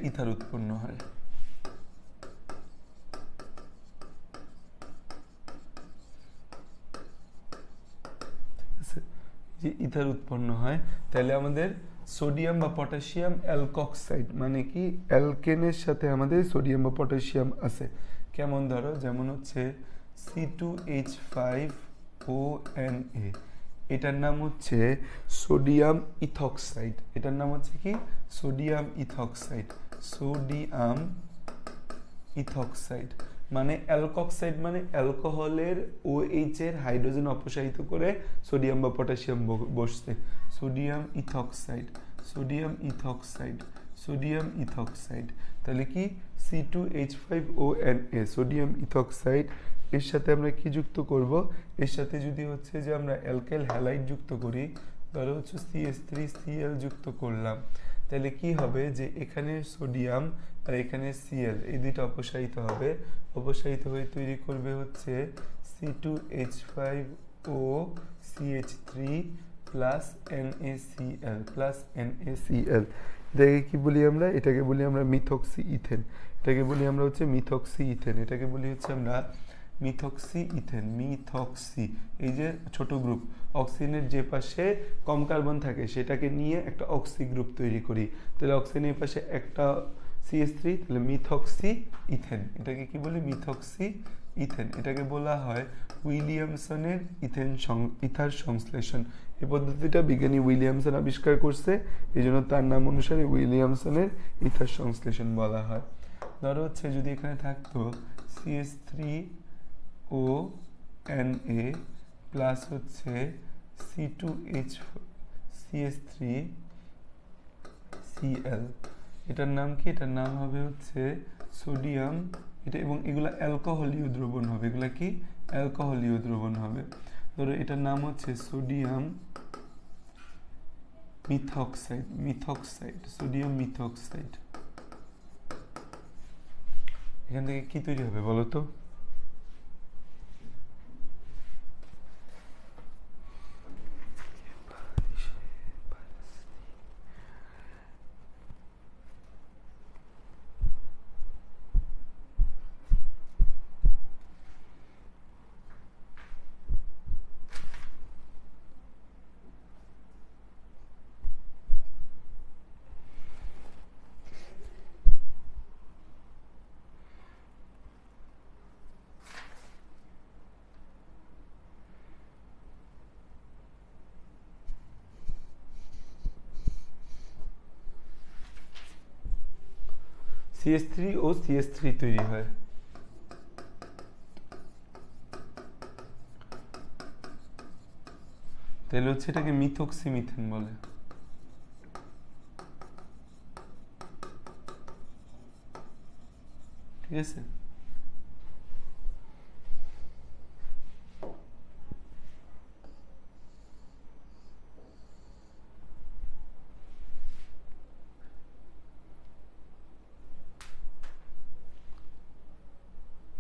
ইথার উৎপন্ন হয়। যে ইথার উৎপন্ন হয়, তাহলে আমাদের সোডিয়াম বা পটাশিয়াম অ্যালকক্সাইড মানে কি, অ্যালকেনের সাথে আমাদের সোডিয়াম বা পটাশিয়াম আছে। কেমন ধরো, যেমন হচ্ছে C2H5ONA, এটার নাম হচ্ছে সোডিয়াম ইথক্সাইড। এটার নাম হচ্ছে কি, সোডিয়াম ইথক্সাইড। মানে অ্যালকক্সাইড মানে অ্যালকোহলের OH এর হাইড্রোজেন অপসারিত করে সোডিয়াম বা পটাশিয়াম বসছে। Sodium ethoxide. তাহলে কি C2H5ONA সোডিয়াম ইথক্সাইড, এর সাথে আমরা কি যুক্ত করব, এর সাথে যদি হচ্ছে যে আমরা অ্যালকাইল হ্যালাইড যুক্ত করি, ধরো হচ্ছে CH3Cl যুক্ত করলাম, তাহলে কি হবে যে এখানে সোডিয়াম আর এখানে Cl, এই দুইটা অপসারিত হবে, অপসারিত হয়ে তৈরি করবে হচ্ছে C2H5OCH3 প্লাস NaCl। এটাকে কি বলি আমরা, এটাকে বলি আমরা মিথক্সি ইথেন। এটাকে বলি আমরা হচ্ছে মিথক্সি ইথেন। এটাকে বলি হচ্ছে আমরা মিথক্সি ইথেন। মিথক্সি, এই যে ছোট গ্রুপ, অক্সিজেনের যে পাশে কম কার্বন থাকে সেটাকে নিয়ে একটা অক্সি গ্রুপ তৈরি করি, তাহলে অক্সিজেনের পাশে একটা CH3, তাহলে মিথক্সি ইথেন। এটাকে কি বলি, মিথক্সি ইথেন। এটাকে বলা হয় উইলিয়ামসনের ইথার সংশ্লেষণ। এই পদ্ধতিটা বিজ্ঞানী উইলিয়ামসন আবিষ্কার করছে, এই জন্য তার নাম অনুসারে উইলিয়ামসনের ইথার সংশ্লেষণ বলা হয়। ধরো হচ্ছে যদি এখানে থাকতো CH3ONA প্লাস হচ্ছে C2CH3Cl, এটার নাম কি, এটার নাম হবে হচ্ছে সোডিয়াম, এটা, এবং এগুলা অ্যালকোহলীয় দ্রবণ হবে, এগুলা কি অ্যালকোহলীয় দ্রবণ হবে। ধরো এটার নাম হচ্ছে সোডিয়াম সোডিয়াম মিথক্সাইড। এখান থেকে কি তৈরি হবে বলো তো? CH3 তৈরি হয়। তাহলে হচ্ছে এটাকে মিথক্সিমিথেন বলে। ঠিক আছে,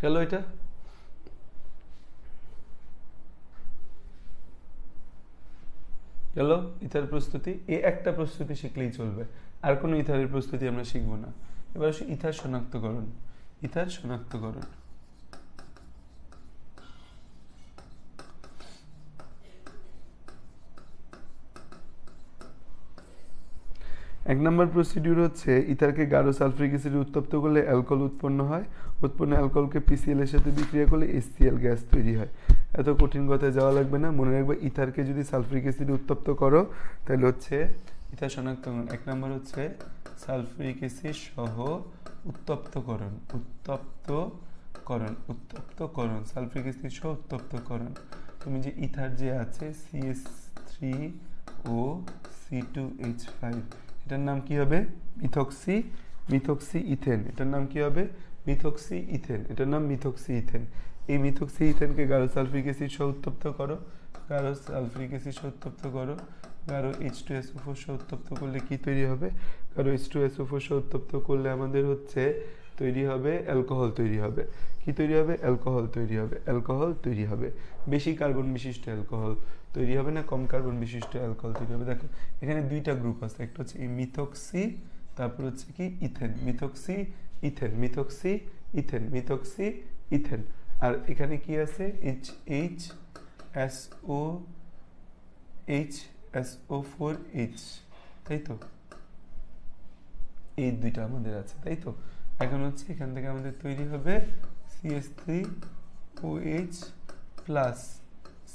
গেল এটা। গেল ইথার প্রস্তুতি। এই একটা প্রস্তুতি শিখলেই চলবে, আর কোনো ইথারের প্রস্তুতি আমরা শিখবো না। এবার আসে ইথার শনাক্তকরণ। এক নম্বর প্রসিডিউর হচ্ছে ইথারকে গাঢ় সালফিউরিক অ্যাসিডে উত্তপ্ত করলে অ্যালকোহল উৎপন্ন হয়। উৎপন্ন অ্যালকোহলকে PCl এর সাথে বিক্রিয়া করলে HCl গ্যাস তৈরি হয়। এত কঠিন কথায় যাওয়া লাগবে না, মনে রাখবে ইথারকে যদি সালফিউরিক অ্যাসিডে উত্তপ্ত করো তাহলে হচ্ছে ইথার শনাক্তকরণ। এক নম্বর হচ্ছে সালফিউরিক অ্যাসিড সহ উত্তপ্তকরণ। সালফিউরিক অ্যাসিড সহ উত্তপ্তকরণ। তুমি যে ইথার যে আছে CH3O C2H5, এটার নাম কি হবে, মিথক্সি ইথেন। এটার নাম কি হবে, মিথক্সি ইথেন। এই মিথক্সি ইথেনকে গাঢ় সালফিউরিক অ্যাসিড সহ উত্তপ্ত করো। গাঢ় H2SO4 সহ উত্তপ্ত করলে কি তৈরি হবে? গাঢ় H2SO4 সহ উত্তপ্ত করলে আমাদের হচ্ছে তৈরি হবে অ্যালকোহল তৈরি হবে। কি তৈরি হবে? অ্যালকোহল তৈরি হবে। অ্যালকোহল তৈরি হবে। বেশি কার্বন বিশিষ্ট অ্যালকোহল তৈরি হবে না কম কার্বন বিশিষ্ট অ্যালকোহল তৈরি হবে? দেখো এখানে দুইটা গ্রুপ আছে, একটা হচ্ছে মিথক্সি, তারপর হচ্ছে কি ethane. Methoxy ethane, methoxy ethane, methoxy ethane. আর এখানে কি আছে? HSO4H, তাই তো? এই দুইটা আমাদের আছে, তাই তো? এখন হচ্ছে এখান থেকে আমাদের তৈরি হবে CH3OH প্লাস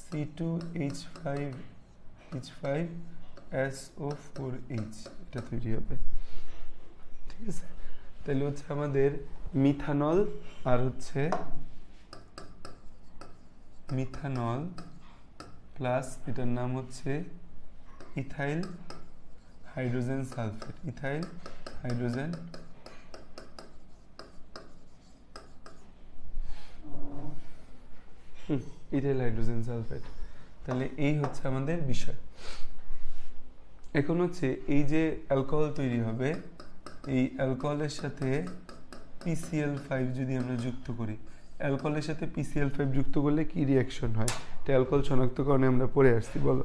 C2H5SO4H, এটা তৈরি হবে। ঠিক আছে, তাহলে হচ্ছে আমাদের মিথানল আর হচ্ছে মিথানল প্লাস এটার নাম হচ্ছে ethyl hydrogen sulphate. Ethyl hydrogen ethyl hydrogen sulphate. তাহলে এই হচ্ছে আমাদের বিষয়। এখন হচ্ছে এই যে অ্যালকোহল তৈরি হবে, এই অ্যালকোহলের সাথে PCl5 যদি আমরা যুক্ত করি, অ্যালকোহলের সাথে PCl5 যুক্ত করলে কি রিয়াকশন হয়? এটা অ্যালকোহল শনাক্তকরণে আমরা পড়ে আসছি, বলো।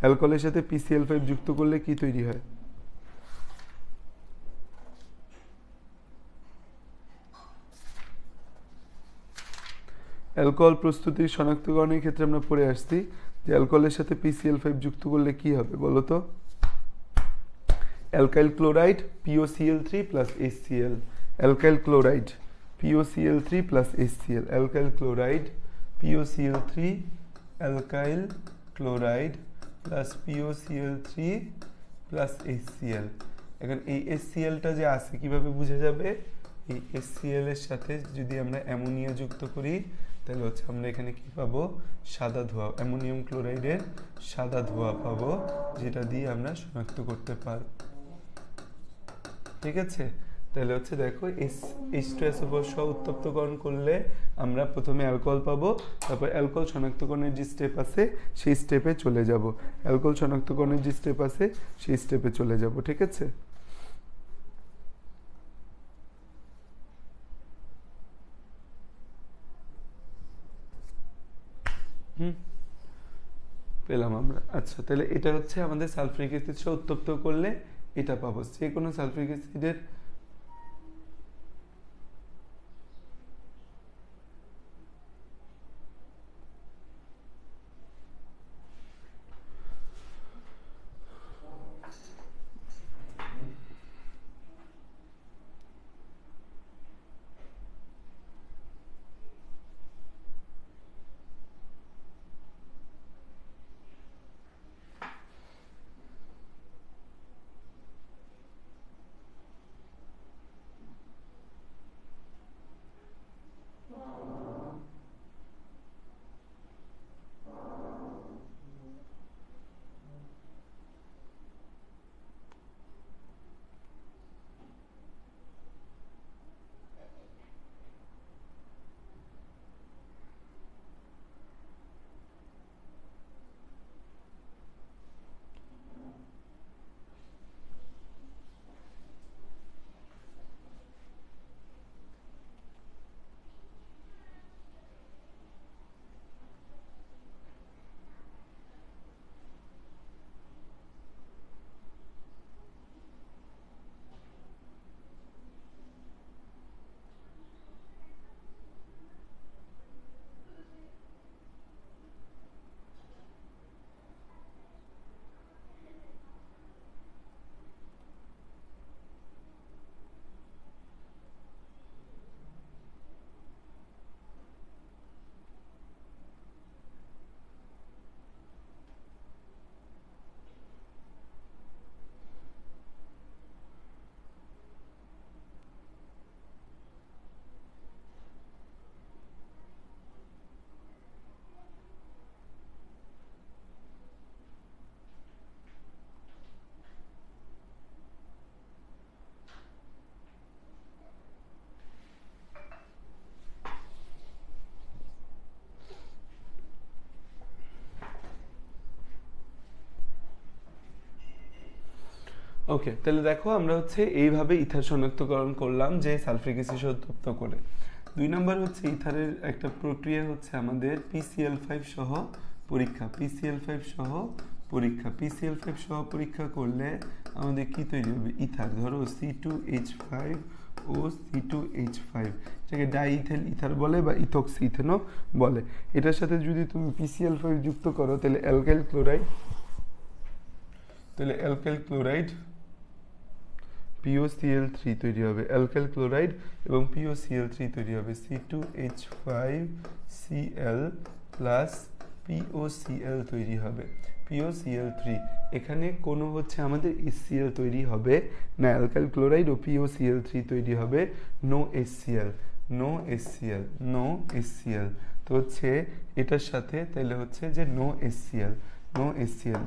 অ্যালকোহলের সাথে PCl5 যুক্ত করলে কি তৈরি হয়? অ্যালকোহল প্রস্তুতির শনাক্তকরণের ক্ষেত্রে আমরা পড়ে আসছি যে অ্যালকোহলের সাথে PCl5 যুক্ত করলে কি হবে বলো তো? Alkyl chloride POCl3 plus HCl। Alkyl chloride POCl3 plus HCl। Alkyl chloride POCl3, alkyl chloride plus POCl3 plus HCl। এখন এই HClটা যে আছে কিভাবে বোঝা যাবে? এই HCl এর সাথে যদি আমরা অ্যামোনিয়া যুক্ত করি তাহলে হচ্ছে আমরা এখানে কি পাবো? সাদা ধোঁয়া, অ্যামোনিয়াম ক্লোরাইডের সাদা ধোঁয়া পাবো, যেটা দিয়ে আমরা শনাক্ত করতে পারব। ঠিক আছে, তাহলে হচ্ছে দেখো H2SO4 সহ উত্তপ্তকরণ করলে আমরা প্রথমে অ্যালকোহল পাবো, তারপর অ্যালকোহল শনাক্তকরণের যে স্টেপ আছে সেই স্টেপে চলে যাব। অ্যালকোহল শনাক্তকরণের যে স্টেপ আছে সেই স্টেপে চলে যাব। ঠিক আছে, পেলাম আমরা। আচ্ছা, তাহলে এটা হচ্ছে আমাদের সালফিউরিক অ্যাসিড সহ উত্তপ্ত করলে এটা পাবো। যে কোনো সালফিউরিক অ্যাসিডের ওকে, তাহলে দেখো আমরা হচ্ছে এইভাবে ইথার শনাক্তকরণ করলাম যে সালফিউরিক অ্যাসিড সহ তপ্ত করে। 2 নাম্বার হচ্ছে ইথারের একটা প্রক্রিয়া হচ্ছে আমাদের PCl5 সহ পরীক্ষা। PCl5 সহ পরীক্ষা, PCl5 সহ পরীক্ষা করলে আমাদের কি তৈরি হবে? ইথার। ধরো C2H5 ও C2H5, এটাকে ডাইইথেল ইথার বলে বা ইথক্সি ইথেনও বলে। এটার সাথে যদি তুমি PCl5 যুক্ত করো তাহলে অ্যালকাইল ক্লোরাইড POCl3 তৈরি হবে, অ্যালকাইল ক্লোরাইড এবং POCl3 তৈরি হবে, C2H5Cl প্লাস POCl তৈরি হবে, POCl3। এখানে কোনো হচ্ছে আমাদের HCl তৈরি হবে না, অ্যালকাইল ক্লোরাইড ও POCl3 তৈরি হবে, নো HCl। তো হচ্ছে এটার সাথে তাহলে হচ্ছে যে নো HCl,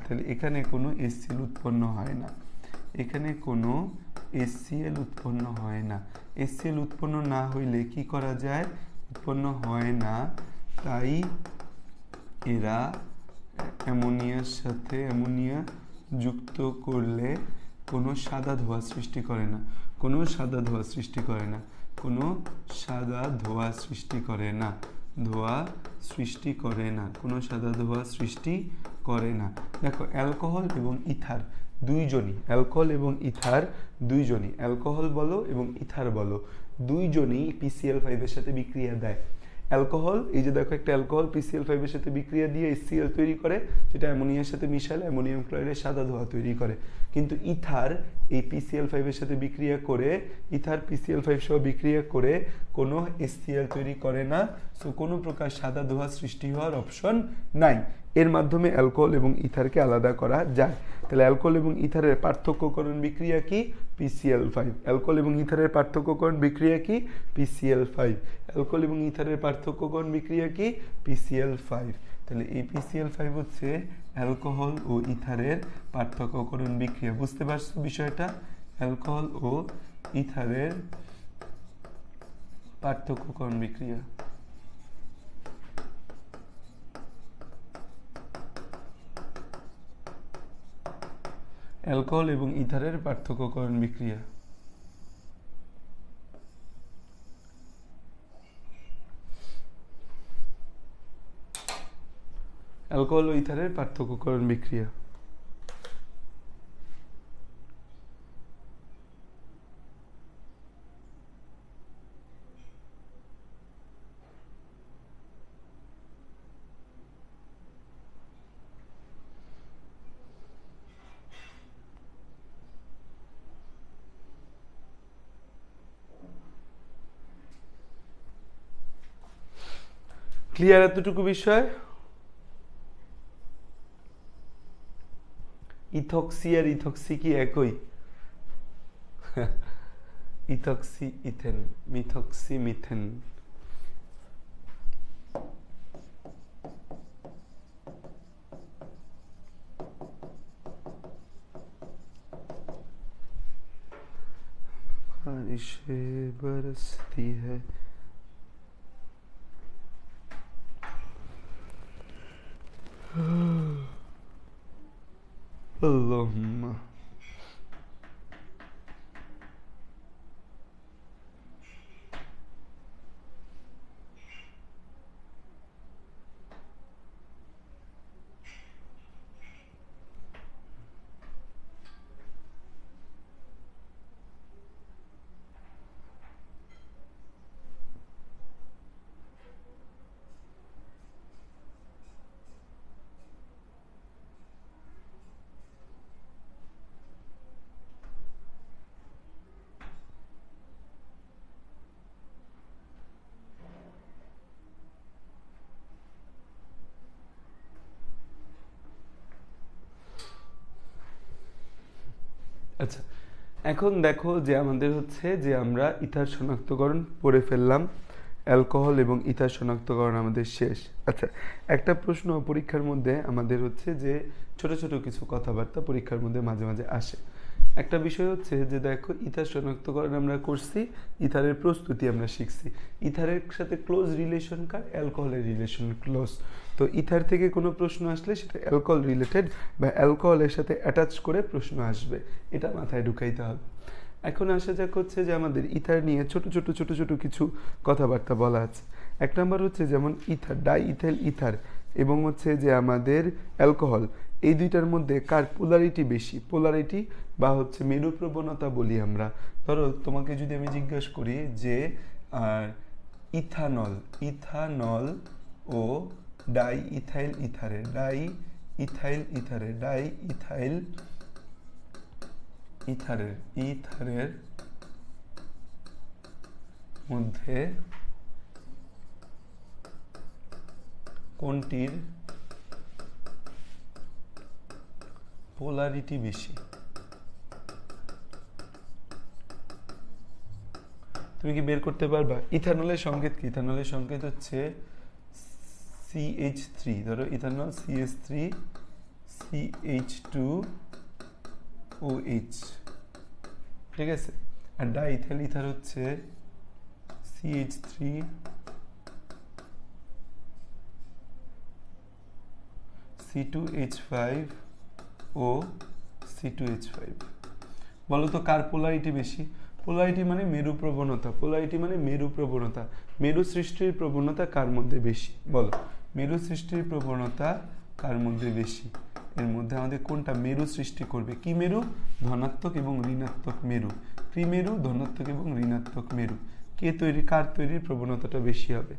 তাহলে এখানে কোনো HCl উৎপন্ন হয় না, এখানে কোনো HCl উৎপন্ন হয় না। HCl উৎপন্ন না হইলে কি করা যায়? উৎপন্ন হয় না, তাই এরা অ্যামোনিয়ার সাথে অ্যামোনিয়া যুক্ত করলে কোনো সাদা ধোঁয়া সৃষ্টি করে না, কোনো সাদা ধোঁয়া সৃষ্টি করে না, কোনো সাদা ধোঁয়া সৃষ্টি করে না, ধোঁয়া সৃষ্টি করে না, কোনো সাদা ধোঁয়া সৃষ্টি করে না। দেখো অ্যালকোহল এবং ইথার দুইজনই, অ্যালকোহল এবং ইথার দুইজনই, অ্যালকোহল বলো এবং ইথার বলো, দুইজনই PCl5 এর সাথে বিক্রিয়া দেয়। অ্যালকোহল, এই যে দেখো একটা অ্যালকোহল PCl5 এর সাথে বিক্রিয়া দিয়ে HCl তৈরি করে, যেটা অ্যামোনিয়ার সাথে মিশালে অ্যামোনিয়াম ক্লোরাইডের সাদা ধোঁয়া তৈরি করে। কিন্তু ইথার এই PCl5 এর সাথে বিক্রিয়া করে, ইথার PCl5 সহ বিক্রিয়া করে কোনো HCl তৈরি করে না, সো কোনো প্রকার সাদা ধোঁয়া সৃষ্টি হওয়ার অপশন নাই। এর মাধ্যমে অ্যালকোহল এবং ইথারকে আলাদা করা যায়। তাহলে অ্যালকোহল এবং ইথারের পার্থক্যকরণ বিক্রিয়া কি? PCl5। অ্যালকোহল এবং ইথারের পার্থক্যকরণ বিক্রিয়া কি? PCl5। অ্যালকোহল এবং ইথারের পার্থক্যকরণ বিক্রিয়া কি? PCl5। তাহলে এই PCl5 হচ্ছে অ্যালকোহল ও ইথারের পার্থক্যকরণ বিক্রিয়া। বুঝতে পারছো বিষয়টা? অ্যালকোহল ও ইথারের পার্থক্যকরণ বিক্রিয়া। অ্যালকোহল এবং ইথারের পার্থক্যকরণ বিক্রিয়া। অ্যালকোহল ও ইথারের পার্থক্যকরণ বিক্রিয়া। ক্লিয়ার এতটুকু বিষয়? ইথক্সি আর ইথক্সি কি একই? Ethoxy ethane, methoxy methane. बारिशें बरसती है, अल्लाहुम्मा। আচ্ছা, এখন দেখো যে আমাদের হচ্ছে যে আমরা ইথার শনাক্তকরণ পড়ে ফেললাম, অ্যালকোহল এবং ইথার শনাক্তকরণ আমাদের শেষ। আচ্ছা, একটা প্রশ্ন পরীক্ষার মধ্যে আমাদের হচ্ছে যে ছোট ছোট কিছু কথাবার্তা পরীক্ষার মধ্যে মাঝে মাঝে আসে। একটা বিষয় হচ্ছে যে দেখো ইথার শনাক্তকরণ আমরা করছি, ইথারের প্রস্তুতি আমরা শিখছি। ইথারের সাথে ক্লোজ রিলেশন কার? অ্যালকোহলের রিলেশন ক্লোজ। তো ইথার থেকে কোনো প্রশ্ন আসলে সেটা অ্যালকোহল রিলেটেড বা অ্যালকোহলের সাথে অ্যাটাচ করে প্রশ্ন আসবে, এটা মাথায় ঢুকাইতে হবে। এখন আসা যাক হচ্ছে যে আমাদের ইথার নিয়ে ছোট ছোট কিছু কথাবার্তা বলা আছে। এক নম্বর হচ্ছে যেমন ইথার, ডাই ইথাইল ইথার এবং হচ্ছে যে আমাদের অ্যালকোহল, এই দুইটার মধ্যে কার পোলারিটি বেশি? পোলারিটি বা হচ্ছে মেরু প্রবণতা বলি আমরা। ধরো তোমাকে যদি আমি জিজ্ঞাসা করি যে ইথানল ইথানল ও die ethyl ইথারের die ethyl ইথারের die ethyl ইথারের ইথারের মধ্যে কোনটির পোলারিটি বেশি? তুমি কি বের করতে পারবা? ইথানলের সংকেত কি? ইথানলের সংকেত হচ্ছে CH3, ধরো ইথানল CH3 CH2OH, ঠিক আছে। আর ডাইইথাইল ইথার হচ্ছে CH3 C2H5O C2H5। বলো তো কার পোলারিটি বেশি? পোলারিটি মানে মেরু প্রবণতা, পোলারিটি মানে মেরু প্রবণতা। মেরু সৃষ্টির প্রবণতা কার মধ্যে বেশি? বলো, মেরু সৃষ্টির প্রবণতা কার মধ্যে বেশি? এর মধ্যে আমাদের কোনটা মেরু সৃষ্টি করবে? কি মেরু? ধনাত্মক এবং ঋণাত্মক মেরু। কি মেরু? ধনাত্মক এবং ঋণাত্মক মেরু। কে তৈরি, কার তৈরির প্রবণতাটা বেশি হবে?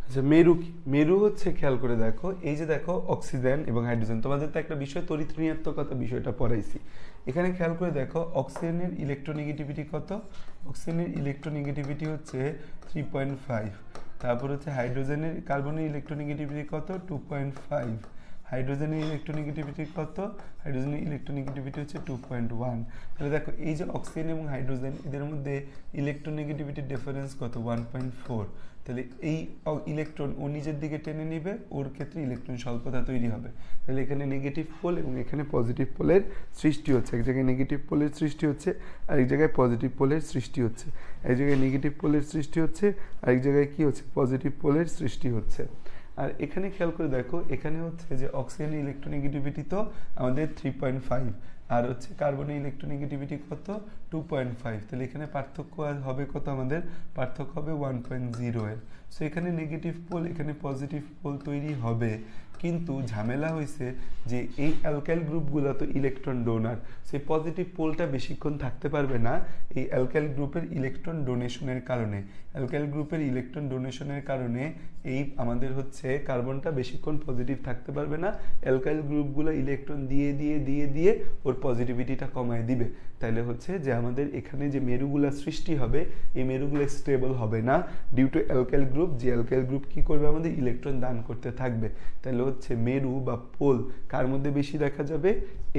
আচ্ছা, মেরু কি? মেরু হচ্ছে, খেয়াল করে দেখো, এই যে দেখো অক্সিজেন এবং হাইড্রোজেন, তোমাদের তো একটা বিষয় তড়িৎ ঋণাত্মকতা বিষয়টা পড়াইছি। এখানে খেয়াল করে দেখো অক্সিজেনের ইলেকট্রোনেগেটিভিটি কত? অক্সিজেনের ইলেকট্রোনেগেটিভিটি হচ্ছে 3.5। তারপর হচ্ছে হাইড্রোজেনের, কার্বনের ইলেকট্রোনেগেটিভিটি কত? 2.5। হাইড্রোজেনের ইলেকট্রোনেগেটিভিটি কত? হাইড্রোজেনের ইলেকট্রোনেগেটিভিটি হচ্ছে 2.1। তাহলে দেখো এই যে অক্সিজেন এবং হাইড্রোজেন, এদের মধ্যে ইলেকট্রোনেগেটিভিটির ডিফারেন্স কত? 1.4। তাহলে এই ইলেকট্রন ও নিজের দিকে টেনে নিবে, ওর ক্ষেত্রে ইলেকট্রন স্বল্পতা তৈরি হবে। তাহলে এখানে নেগেটিভ পোল এবং এখানে পজিটিভ পোলের সৃষ্টি হচ্ছে। এক জায়গায় নেগেটিভ পোলের সৃষ্টি হচ্ছে, আরেক জায়গায় পজিটিভ পোলের সৃষ্টি হচ্ছে। এক জায়গায় নেগেটিভ পোলের সৃষ্টি হচ্ছে, আরেক জায়গায় কি হচ্ছে? পজিটিভ পোলের সৃষ্টি হচ্ছে। আর এখানে খেয়াল করে দেখো, এখানে হচ্ছে যে অক্সিজেনের ইলেকট্রোনেগেটিভিটি তো আমাদের 3.5, আর হচ্ছে কার্বনের ইলেকট্রোনেগেটিভিটি কত? 2.5। তাহলে এখানে পার্থক্য হবে কত? আমাদের পার্থক্য হবে 1.0 এর। সো এখানে নেগেটিভ পোল, এখানে পজিটিভ পোল তৈরি হবে, কিন্তু ঝামেলা হয়েছে যে এই অ্যালকাইল গ্রুপগুলো তো ইলেকট্রন ডোনার, সেই পজিটিভ পোলটা বেশিক্ষণ থাকতে পারবে না এই অ্যালকাইল গ্রুপের ইলেকট্রন ডোনেশনের কারণে। অ্যালকাইল গ্রুপের ইলেকট্রন ডোনেশনের কারণে এই আমাদের হচ্ছে কার্বনটা বেশিক্ষণ পজিটিভ থাকতে পারবে না। অ্যালকাইল গ্রুপগুলো ইলেকট্রন দিয়ে দিয়ে দিয়ে দিয়ে ওর পজিটিভিটিটা কমায় দিবে। তাহলে হচ্ছে যে আমাদের এখানে যে মেরুগুলা সৃষ্টি হবে, এই মেরুগুলো স্টেবল হবে না ডিউ টু অ্যালকাইল গ্রুপ। যে অ্যালকাইল গ্রুপ কি করবে? আমাদের ইলেকট্রন দান করতে থাকবে। তাহলে হচ্ছে মেরু বা পোল কার মধ্যে বেশি দেখা যাবে?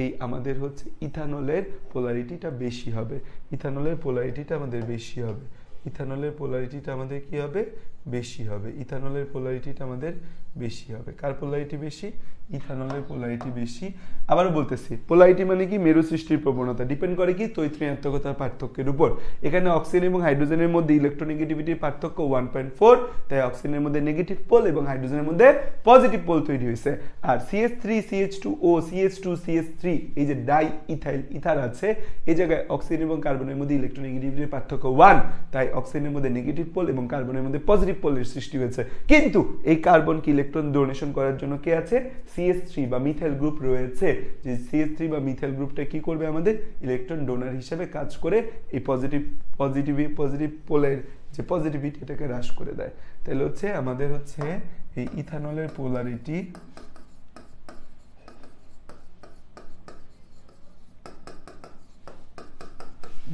এই আমাদের হচ্ছে ইথানলের পোলারিটিটা বেশি হবে। ইথানলের পোলারিটিটা আমাদের বেশি হবে। ইথানলের পোলারিটিটা আমাদের কি হবে, বেশি হবে। ইথানলের পোলারিটিটা আমাদের বেশি হবে। কার পোলারিটি বেশি? ইথানলের পোলারিটি বেশি। আবারও বলতেছি, পোলারিটি মানে কি? মেরু সৃষ্টির প্রবণতা। ডিপেন্ড করে কি? তড়িৎ-ঋণাত্মকতার পার্থক্যের উপর। এখানে অক্সিজেন এবং হাইড্রোজেনের মধ্যে ইলেকট্রোনেগেটিভিটির পার্থক্য 1.4, তাই অক্সিজেনের মধ্যে নেগেটিভ পোল এবং হাইড্রোজেনের মধ্যে পজিটিভ পোল তৈরি হয়েছে। আর CH3 CH2O CH2 CH3 এই যে ডাই ইথাইল ইথার আছে, এই জায়গায় অক্সিজেন এবং কার্বনের মধ্যে ইলেকট্রোনেগেটিভিটির পার্থক্য 1, তাই অক্সিজেনের মধ্যে নেগেটিভ পোল এবং কার্বনের মধ্যে পজিটিভ পোলের সৃষ্টি হয়েছে। কিন্তু এই কার্বনকে ইলেকট্রন ডোনেশন করার জন্য কে আছে? CH3 বা মিথাইল গ্রুপ রয়েছে। যে CH3 বা মিথাইল গ্রুপটা কি করবে? আমাদের ইলেকট্রন ডোনার হিসেবে কাজ করে এই পজিটিভ পোলের যে পজিটিভিটি এটাকে হ্রাস করে দেয়। তাহলে হচ্ছে আমাদের হচ্ছে এই ইথানলের পোলারিটি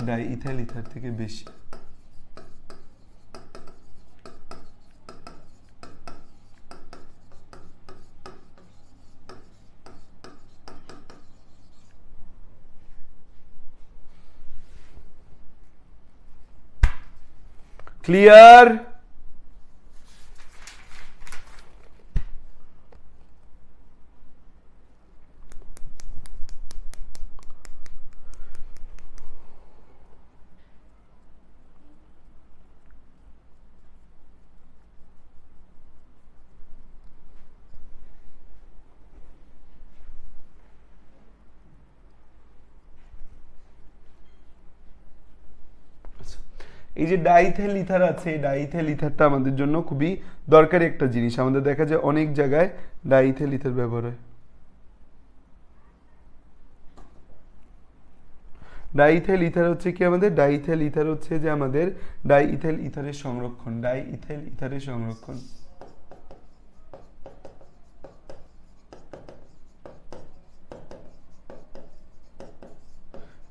ডাই ইথাইল ইথার থেকে বেশি। ক্লিয়ার? এই যে ডাইথেল ইথার আছে, এই ডাইথেল ইথারটা আমাদের জন্য খুবই দরকারি একটা জিনিস। আমাদের দেখা যায় অনেক জায়গায় ডাইথেল ইথার ব্যবহার হয়। ডাইথেল ইথার হচ্ছে কি আমাদের? ডাইথেল ইথার হচ্ছে যে আমাদের ডাইথেল ইথারের সংরক্ষণ। ডাইথেল ইথারের সংরক্ষণ।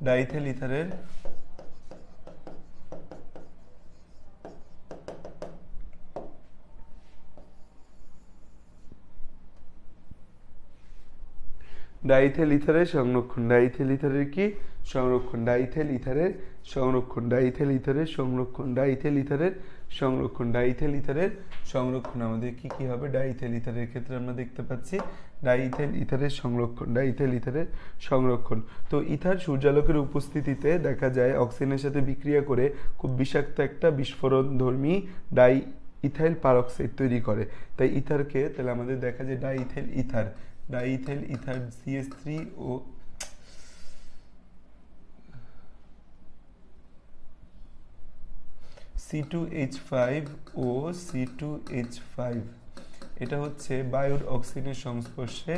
ডাইথেল ইথারের ডাইথেল ইথারের সংরক্ষণ। ডাইথেল ইথারের কি সংরক্ষণ? ডাইথেল ইথারের সংরক্ষণ। ডাইথেল ইথারের সংরক্ষণ। ডাইথেল ইথারের সংরক্ষণ। ডাইথেল ইথারের সংরক্ষণ আমাদের কি কি হবে? ডাইথেল ইথারের ক্ষেত্রে আমরা দেখতে পাচ্ছি ডাইথেল ইথারের সংরক্ষণ। ডাইথেল ইথারের সংরক্ষণ। তো ইথার সূর্যালোকের উপস্থিতিতে দেখা যায় অক্সিজেনের সাথে বিক্রিয়া করে খুব বিষাক্ত একটা বিস্ফোরণধর্মী ডাই ইথাইল পারক্সাইড তৈরি করে। তাই ইথারকে তাহলে আমাদের দেখা যায় ডাইথেল ইথার CH3 ও C2H5 ও C2H5 এটা হচ্ছে বায়ুর অক্সিজেনের সংস্পর্শে।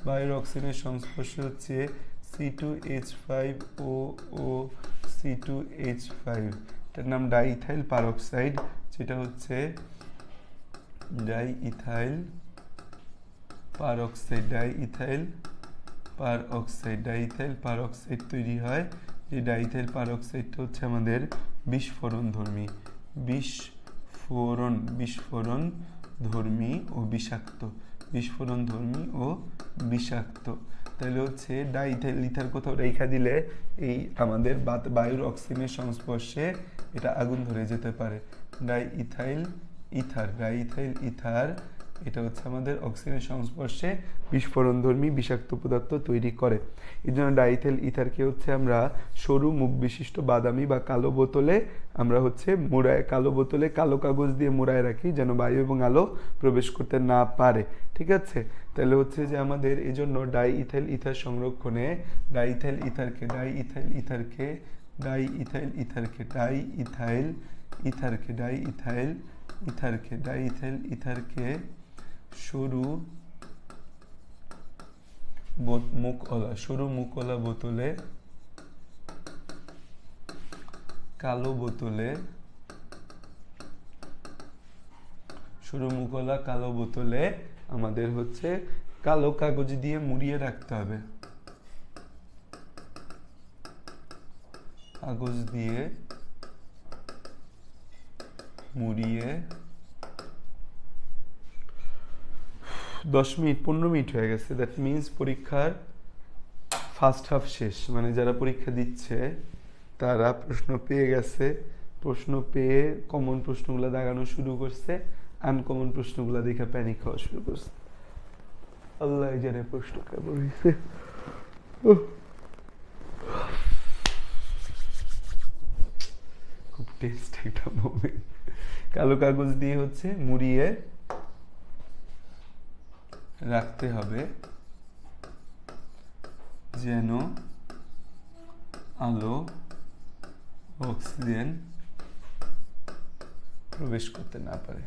বায়ুর অক্সিজেনের সংস্পর্শে হচ্ছে C2H5 ও C2H5, এটার নাম ডাইইথাইল পারক্সাইড, যেটা হচ্ছে ডাইইথাইল পারক্সাইড। ডাইইথাইল পারক্সাইড তৈরি হয়। যে ডাইইথাইল পারক্সাইডটা হচ্ছে আমাদের বিস্ফোরণধর্মী ও বিষাক্ত। বিস্ফোরণধর্মী ও বিষাক্ত। তাহলে হচ্ছে ডাইইথাইল ইথার কোথাও রেখা দিলে এই আমাদের বায়ুর অক্সিজেনের সংস্পর্শে এটা আগুন ধরে যেতে পারে। ডাইইথাইল ইথার এটা হচ্ছে আমাদের অক্সিজেনের সংস্পর্শে বিস্ফোরণধর্মী বিষাক্ত পদার্থ তৈরি করে। এই জন্য ডাইইথাইল ইথারকে হচ্ছে আমরা সরু মুখ বিশিষ্ট বাদামি বা কালো বোতলে আমরা হচ্ছে কালো বোতলে কালো কাগজ দিয়ে মোড়ায় রাখি, যেন বায়ু এবং আলো প্রবেশ করতে না পারে। ঠিক আছে? তাহলে হচ্ছে যে আমাদের এই জন্য ডাইইথাইল ইথার সংরক্ষণে ডাইইথাইল ইথারকে সরু মুখওয়ালা বোতলে কালো বোতলে আমাদের হচ্ছে কালো কাগজ দিয়ে মুড়িয়ে রাখতে হবে। কাগজ দিয়ে মুড়িয়ে 10 মিনিট 15 মিনিট হয়ে গেছে। দ্যাট মিনস পরীক্ষার ফার্স্ট হাফ শেষ। মানে যারা পরীক্ষা দিচ্ছে তারা প্রশ্ন পেয়ে গেছে, প্রশ্ন পেয়ে কমন প্রশ্নগুলো দাগানো শুরু করছে, আনকমন প্রশ্নগুলো দেখে প্যানিক হওয়া শুরু করছে। আল্লাহ জানে প্রশ্ন কেমন হয়েছে। খুব টেস্ট একটা মোমেন্ট। কালো কাগজ দিয়ে হচ্ছে মুড়িয়ে রাখতে হবে যেন আলো অক্সিজেন প্রবেশ করতে না পারে।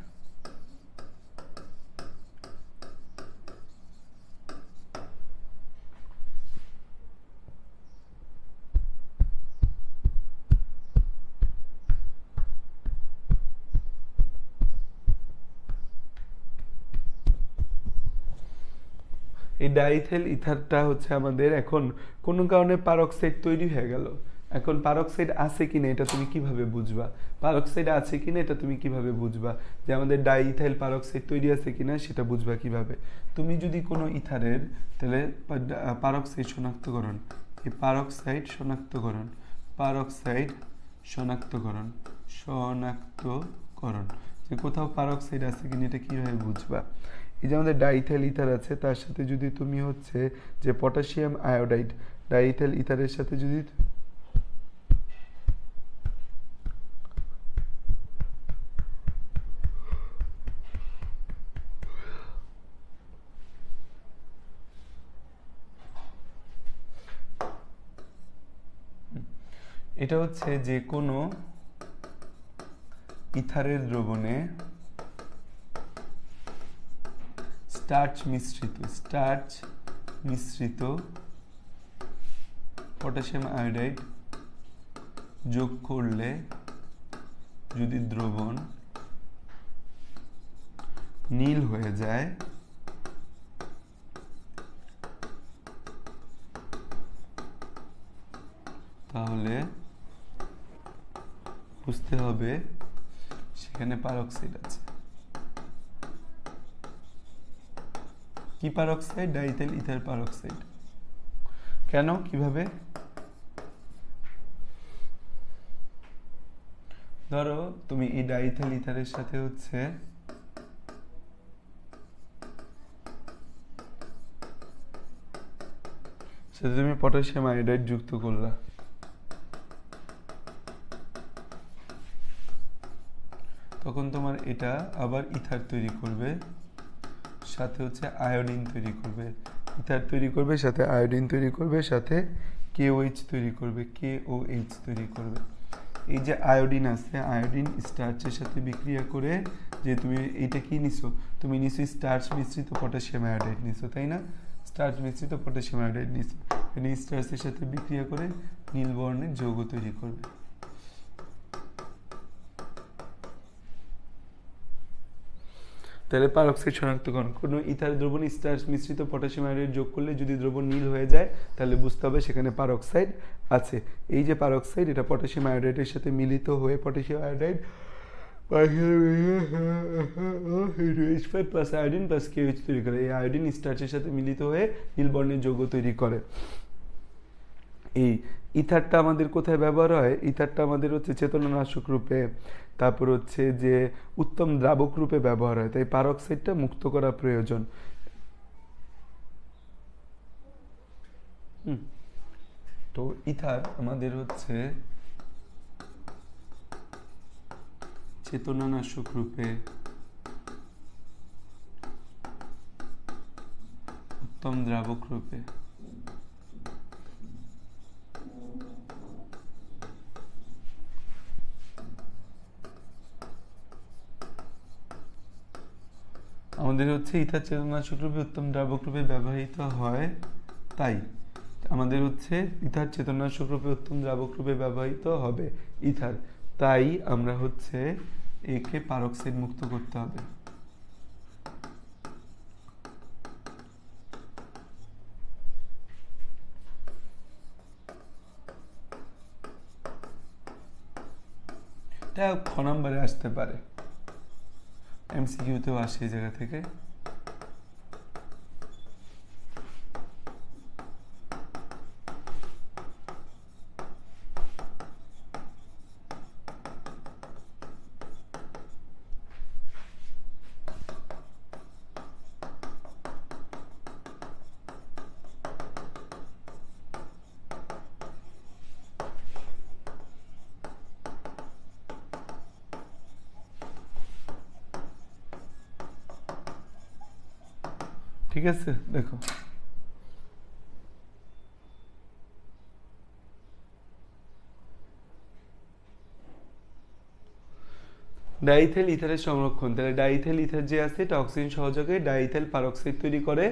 এই ডাইথেল ইথারটা হচ্ছে আমাদের এখন কোনো কারণে পারক্সাইড তৈরি হয়ে গেল। এখন পারক্সাইড আছে কিনা এটা তুমি কিভাবে বুঝবা? পারক্সাইড আছে কিনা এটা তুমি কিভাবে বুঝবা যে আমাদের ডাইইথাইল পারক্সাইড তৈরি আছে কিনা সেটা বুঝবা কিভাবে? তুমি যদি কোনো ইথারের তাহলে পারক্সাইড শনাক্তকরণ, এই পারক্সাইড শনাক্তকরণ, পারক্সাইড শনাক্তকরণ, শনাক্তকরণ যে কোথাও পারক্সাইড আছে কিনা এটা কিভাবে বুঝবা? এই যে আমাদের ডাইইথাইল ইথার আছে তার সাথে যদি তুমি হচ্ছে যে পটাশিয়াম আয়োডাইড, ডাইইথাইল ইথারের সাথে যদি এটা হচ্ছে যে কোনো ইথারের দ্রবণে স্টার্চ মিশ্রিত পটাশিয়াম আয়োডাইড যোগ করলে যদি দ্রবণ নীল হয়ে যায় তাহলে বুঝতে হবে সেখানে পারক্সাইড আছে। কি পারক্সাইড? Diethyl ether peroxide. কেন? কিভাবে? ধরো তুমি এই ডাইইথাইল ইথারের সাথে হচ্ছে তুমি পটাশিয়াম আয়োডাইড যুক্ত করলা, তখন তোমার এটা আবার ইথার তৈরি করবে, সাথে হচ্ছে আয়োডিন তৈরি করবে, ইথার তৈরি করবে, সাথে আয়োডিন তৈরি করবে, সাথে KOH তৈরি করবে, KOH তৈরি করবে। এই যে আয়োডিন আছে, আয়োডিন স্টার্চের সাথে বিক্রিয়া করে, যে তুমি এইটা কি নিছো? তুমি নিছো স্টার্চ মিশ্রিত পটাশিয়াম আয়োডাইড নিছো, তাই না? স্টার্চ মিশ্রিত পটাশিয়াম আয়োডাইড নিছো, এই স্টার্চের সাথে বিক্রিয়া করে নীল বর্ণের যৌগ তৈরি করবে। তাহলে পারক্সাইড শনাক্তকরণ, কোনো ইথার দ্রবণ স্টার্চ মিশ্রিত পটাশিয়াম আয়োডাইড যোগ করলে যদি দ্রবণ নীল হয়ে যায় তাহলে বুঝতে হবে সেখানে পারক্সাইড আছে। এই যে পারক্সাইড এটা পটাশিয়াম আয়োডাইডের সাথে মিলিত হয়ে potassium iodide plus iodine plus KOH তৈরি করে। এই আয়োডিন স্টার্চের সাথে মিলিত হয়ে নীল বর্ণের যৌগ তৈরি করে। এই ইথারটা আমাদের কোথায় ব্যবহার হয়? ইথারটা আমাদের হচ্ছে চেতনানাশক রূপে, তারপর হচ্ছে যে উত্তম দ্রাবক রূপে ব্যবহার হয়, তাই পারক্সাইডটা মুক্ত করা প্রয়োজন। তো ইথার আমাদের হচ্ছে চেতনানাশক রূপে, উত্তম দ্রাবক রূপে আমাদের হচ্ছে ইথার চেতনানাশক রূপে উত্তম দ্রাবক রূপে ব্যবহৃত হয়, তাই আমাদের হচ্ছে ইথার চেতনানাশক রূপে উত্তম দ্রাবক রূপে ব্যবহৃত হবে ইথার, তাই আমরা হচ্ছে একে পারক্সাইড মুক্ত করতে হবে। এটা খ নম্বরে আসতে পারে, MCQতেও আসে এই জায়গা থেকে। ঠিক আছে, দেখো ডাইথেল ইথারের সংরক্ষণ, তাহলে ডাইথেল ইথার যে আছে এটা অক্সিজেন সহযোগে ডাইথেল পারক্সাইড তৈরি করে।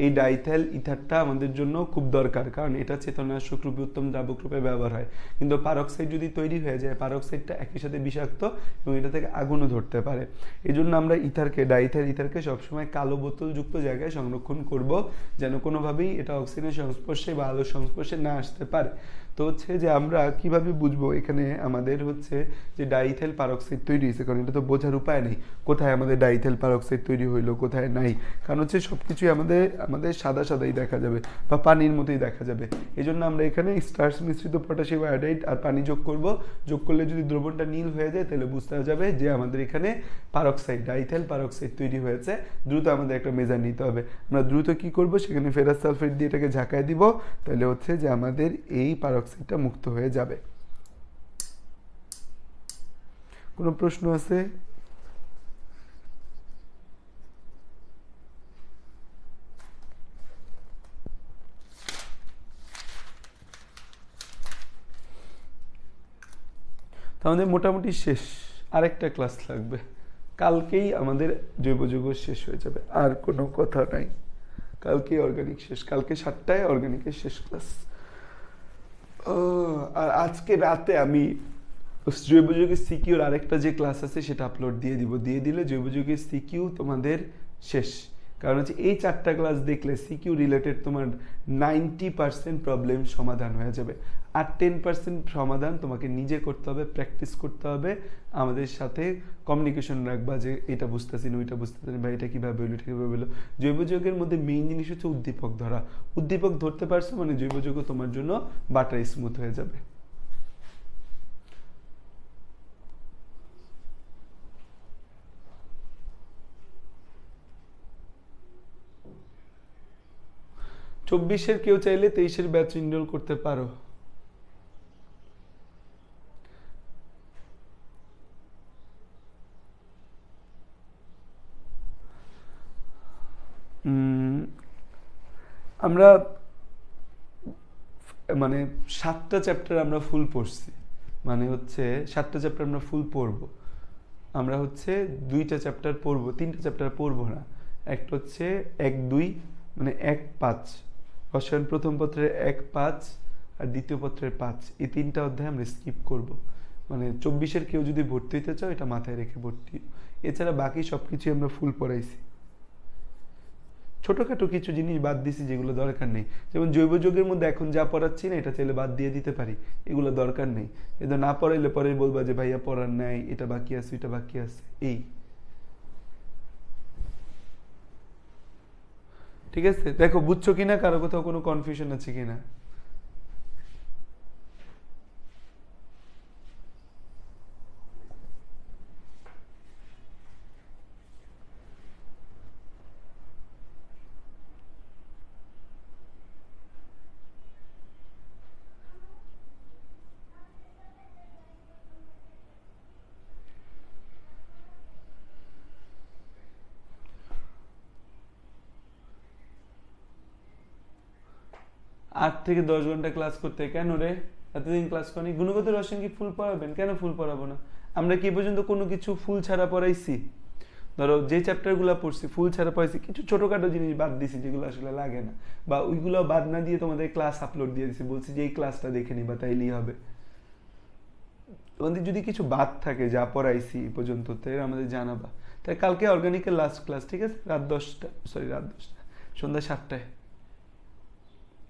এই ডাইথেল ইথারটা আমাদের জন্য খুব দরকার, কারণ এটা চেতনানাশক রূপে উত্তম দ্রাবক রূপে ব্যবহার হয়। কিন্তু পারক্সাইড যদি তৈরি হয়ে যায়, পারক্সাইডটা একই সাথে বিষাক্ত এবং এটা থেকে আগুনও ধরতে পারে। এই জন্য আমরা ইথারকে, ডাইথেল ইথারকে সবসময় কালো বোতলযুক্ত জায়গায় সংরক্ষণ করব, যেন কোনোভাবেই এটা অক্সিজেনের সংস্পর্শে বা আলোর সংস্পর্শে না আসতে পারে। তো হচ্ছে যে আমরা কিভাবে বুঝবো এখানে আমাদের হচ্ছে যে ডাইথেল পারক্সাইড তৈরি হয়েছে, কারণ এটা তো বোঝার উপায় নেই কোথায় আমাদের ডাইথেল পারক্সাইড তৈরি হইলো কোথায় নাই, কারণ হচ্ছে সব কিছুই আমাদের সাদা সাদাই দেখা যাবে বা পানির মতোই দেখা যাবে। এই জন্য আমরা এখানে স্টার্চ মিশ্রিত পটাশিয়াম আয়োডাইড আর পানি যোগ করব। যোগ করলে যদি দ্রবণটা নীল হয়ে যায় তাহলে বুঝতে যাবে যে আমাদের এখানে পারক্সাইড, ডাইথেল পারক্সাইড তৈরি হয়েছে। দ্রুত আমাদের একটা মেজার নিতে হবে। আমরা দ্রুত কি করব, সেখানে ফেরাস সালফেট দিয়ে এটাকে ঝাঁকায় দিব, তাহলে হচ্ছে যে আমাদের এই পারক্সাইডটা মুক্ত হয়ে যাবে। কোনো প্রশ্ন আছে? আমাদের মোটামুটি শেষ, আরেকটা ক্লাস লাগবে, কালকেই আমাদের জৈব যৌগ শেষ হয়ে যাবে, আর কোনো কথা নাই। কালকেই অর্গানিক শেষ, কালকে 7টায় অর্গানিকের শেষ ক্লাস। আর আজকে রাতে আমি জৈব যৌগের সিকিউর আরেকটা যে ক্লাস আছে সেটা আপলোড দিয়ে দিব, দিয়ে দিলে জৈব যৌগের সিকিউ তোমাদের শেষ। কারণ হচ্ছে এই 4টা ক্লাস দেখলে সিকিউ রিলেটেড তোমার 90% প্রবলেম সমাধান হয়ে যাবে, আর 10% সমাধান তোমাকে নিজে করতে হবে, প্র্যাকটিস করতে হবে, আমাদের সাথে কমিউনিকেশন রাখবা যে এটা বুঝতেছি না, ওইটা বুঝতেছি না, বা এটা কীভাবে হলো, এটা কীভাবে হলো। জৈব যৌগের মধ্যে মেইন জিনিস হচ্ছে উদ্দীপক ধরা। উদ্দীপক ধরতে পারছো মানে জৈব যৌগ তোমার জন্য বাটার স্মুথ হয়ে যাবে। চব্বিশের কেউ চাইলে 23-এর ব্যাচ এনরোল করতে পারো। আমরা মানে 7টা চ্যাপ্টার আমরা ফুল পড়ছি, মানে হচ্ছে 7টা চ্যাপ্টার আমরা ফুল পড়বো। আমরা হচ্ছে 2টা চ্যাপ্টার পড়বো, 3টা চ্যাপ্টার পড়বো না। একটা হচ্ছে 1-2 মানে 1-5, রসায়ন প্রথম পত্রের 1-5 আর দ্বিতীয় পত্রের 5, এই 3টা অধ্যায় আমরা স্কিপ করব। মানে 24-এর কেউ যদি ভর্তি হতে চাও এটা মাথায় রেখে ভর্তি। এছাড়া বাকি সব কিছুই আমরা ফুল পড়াইছি। ছোটোখাটো কিছু জিনিস বাদ দিছি যেগুলো দরকার নেই, যেমন জৈব যৌগের মধ্যে এখন যা পড়াচ্ছি না এটা চাইলে বাদ দিয়ে দিতে পারি, এগুলো দরকার নেই। এটা না পড়াইলে পরে বলবা যে ভাইয়া পড়ার নাই, এটা বাকি আছে, এটা বাকি আছে। এই ঠিক আছে, দেখো বুঝছো কিনা, কারো কোথাও কোনো কনফিউশন আছে কিনা। 8 থেকে 10 ঘন্টা ক্লাস করতে কেন রে? এতদিন ক্লাস করি, গুণগত রসায়ন কি ফুল পড়াবেন? কেন ফুল পড়াবো না? আমরা কি পর্যন্ত কোনো কিছু ফুল ছাড়া পড়াইছি? ধরো যে চ্যাপ্টারগুলো পড়ছি ফুল ছাড়া পড়াইছি, কিছু ছোটখাটো জিনিস বাদ দিছি যেগুলো আসলে লাগে না, বা ওইগুলো বাদ না দিয়ে তোমাদের ক্লাস আপলোড দিয়ে দিছি, বলছি যে এই ক্লাসটা দেখে নিবা তাইলেই হবে। তোমাদের যদি কিছু বাদ থাকে যা পড়াইছি এই পর্যন্ত তাই আমাদের জানাবা। তাই কালকে অর্গানিকের লাস্ট ক্লাস, ঠিক আছে? রাত 10টা, সরি রাত 10টা, সন্ধ্যা 7টায়।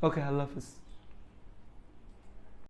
ওকে, আল্লাহ হাফিজ।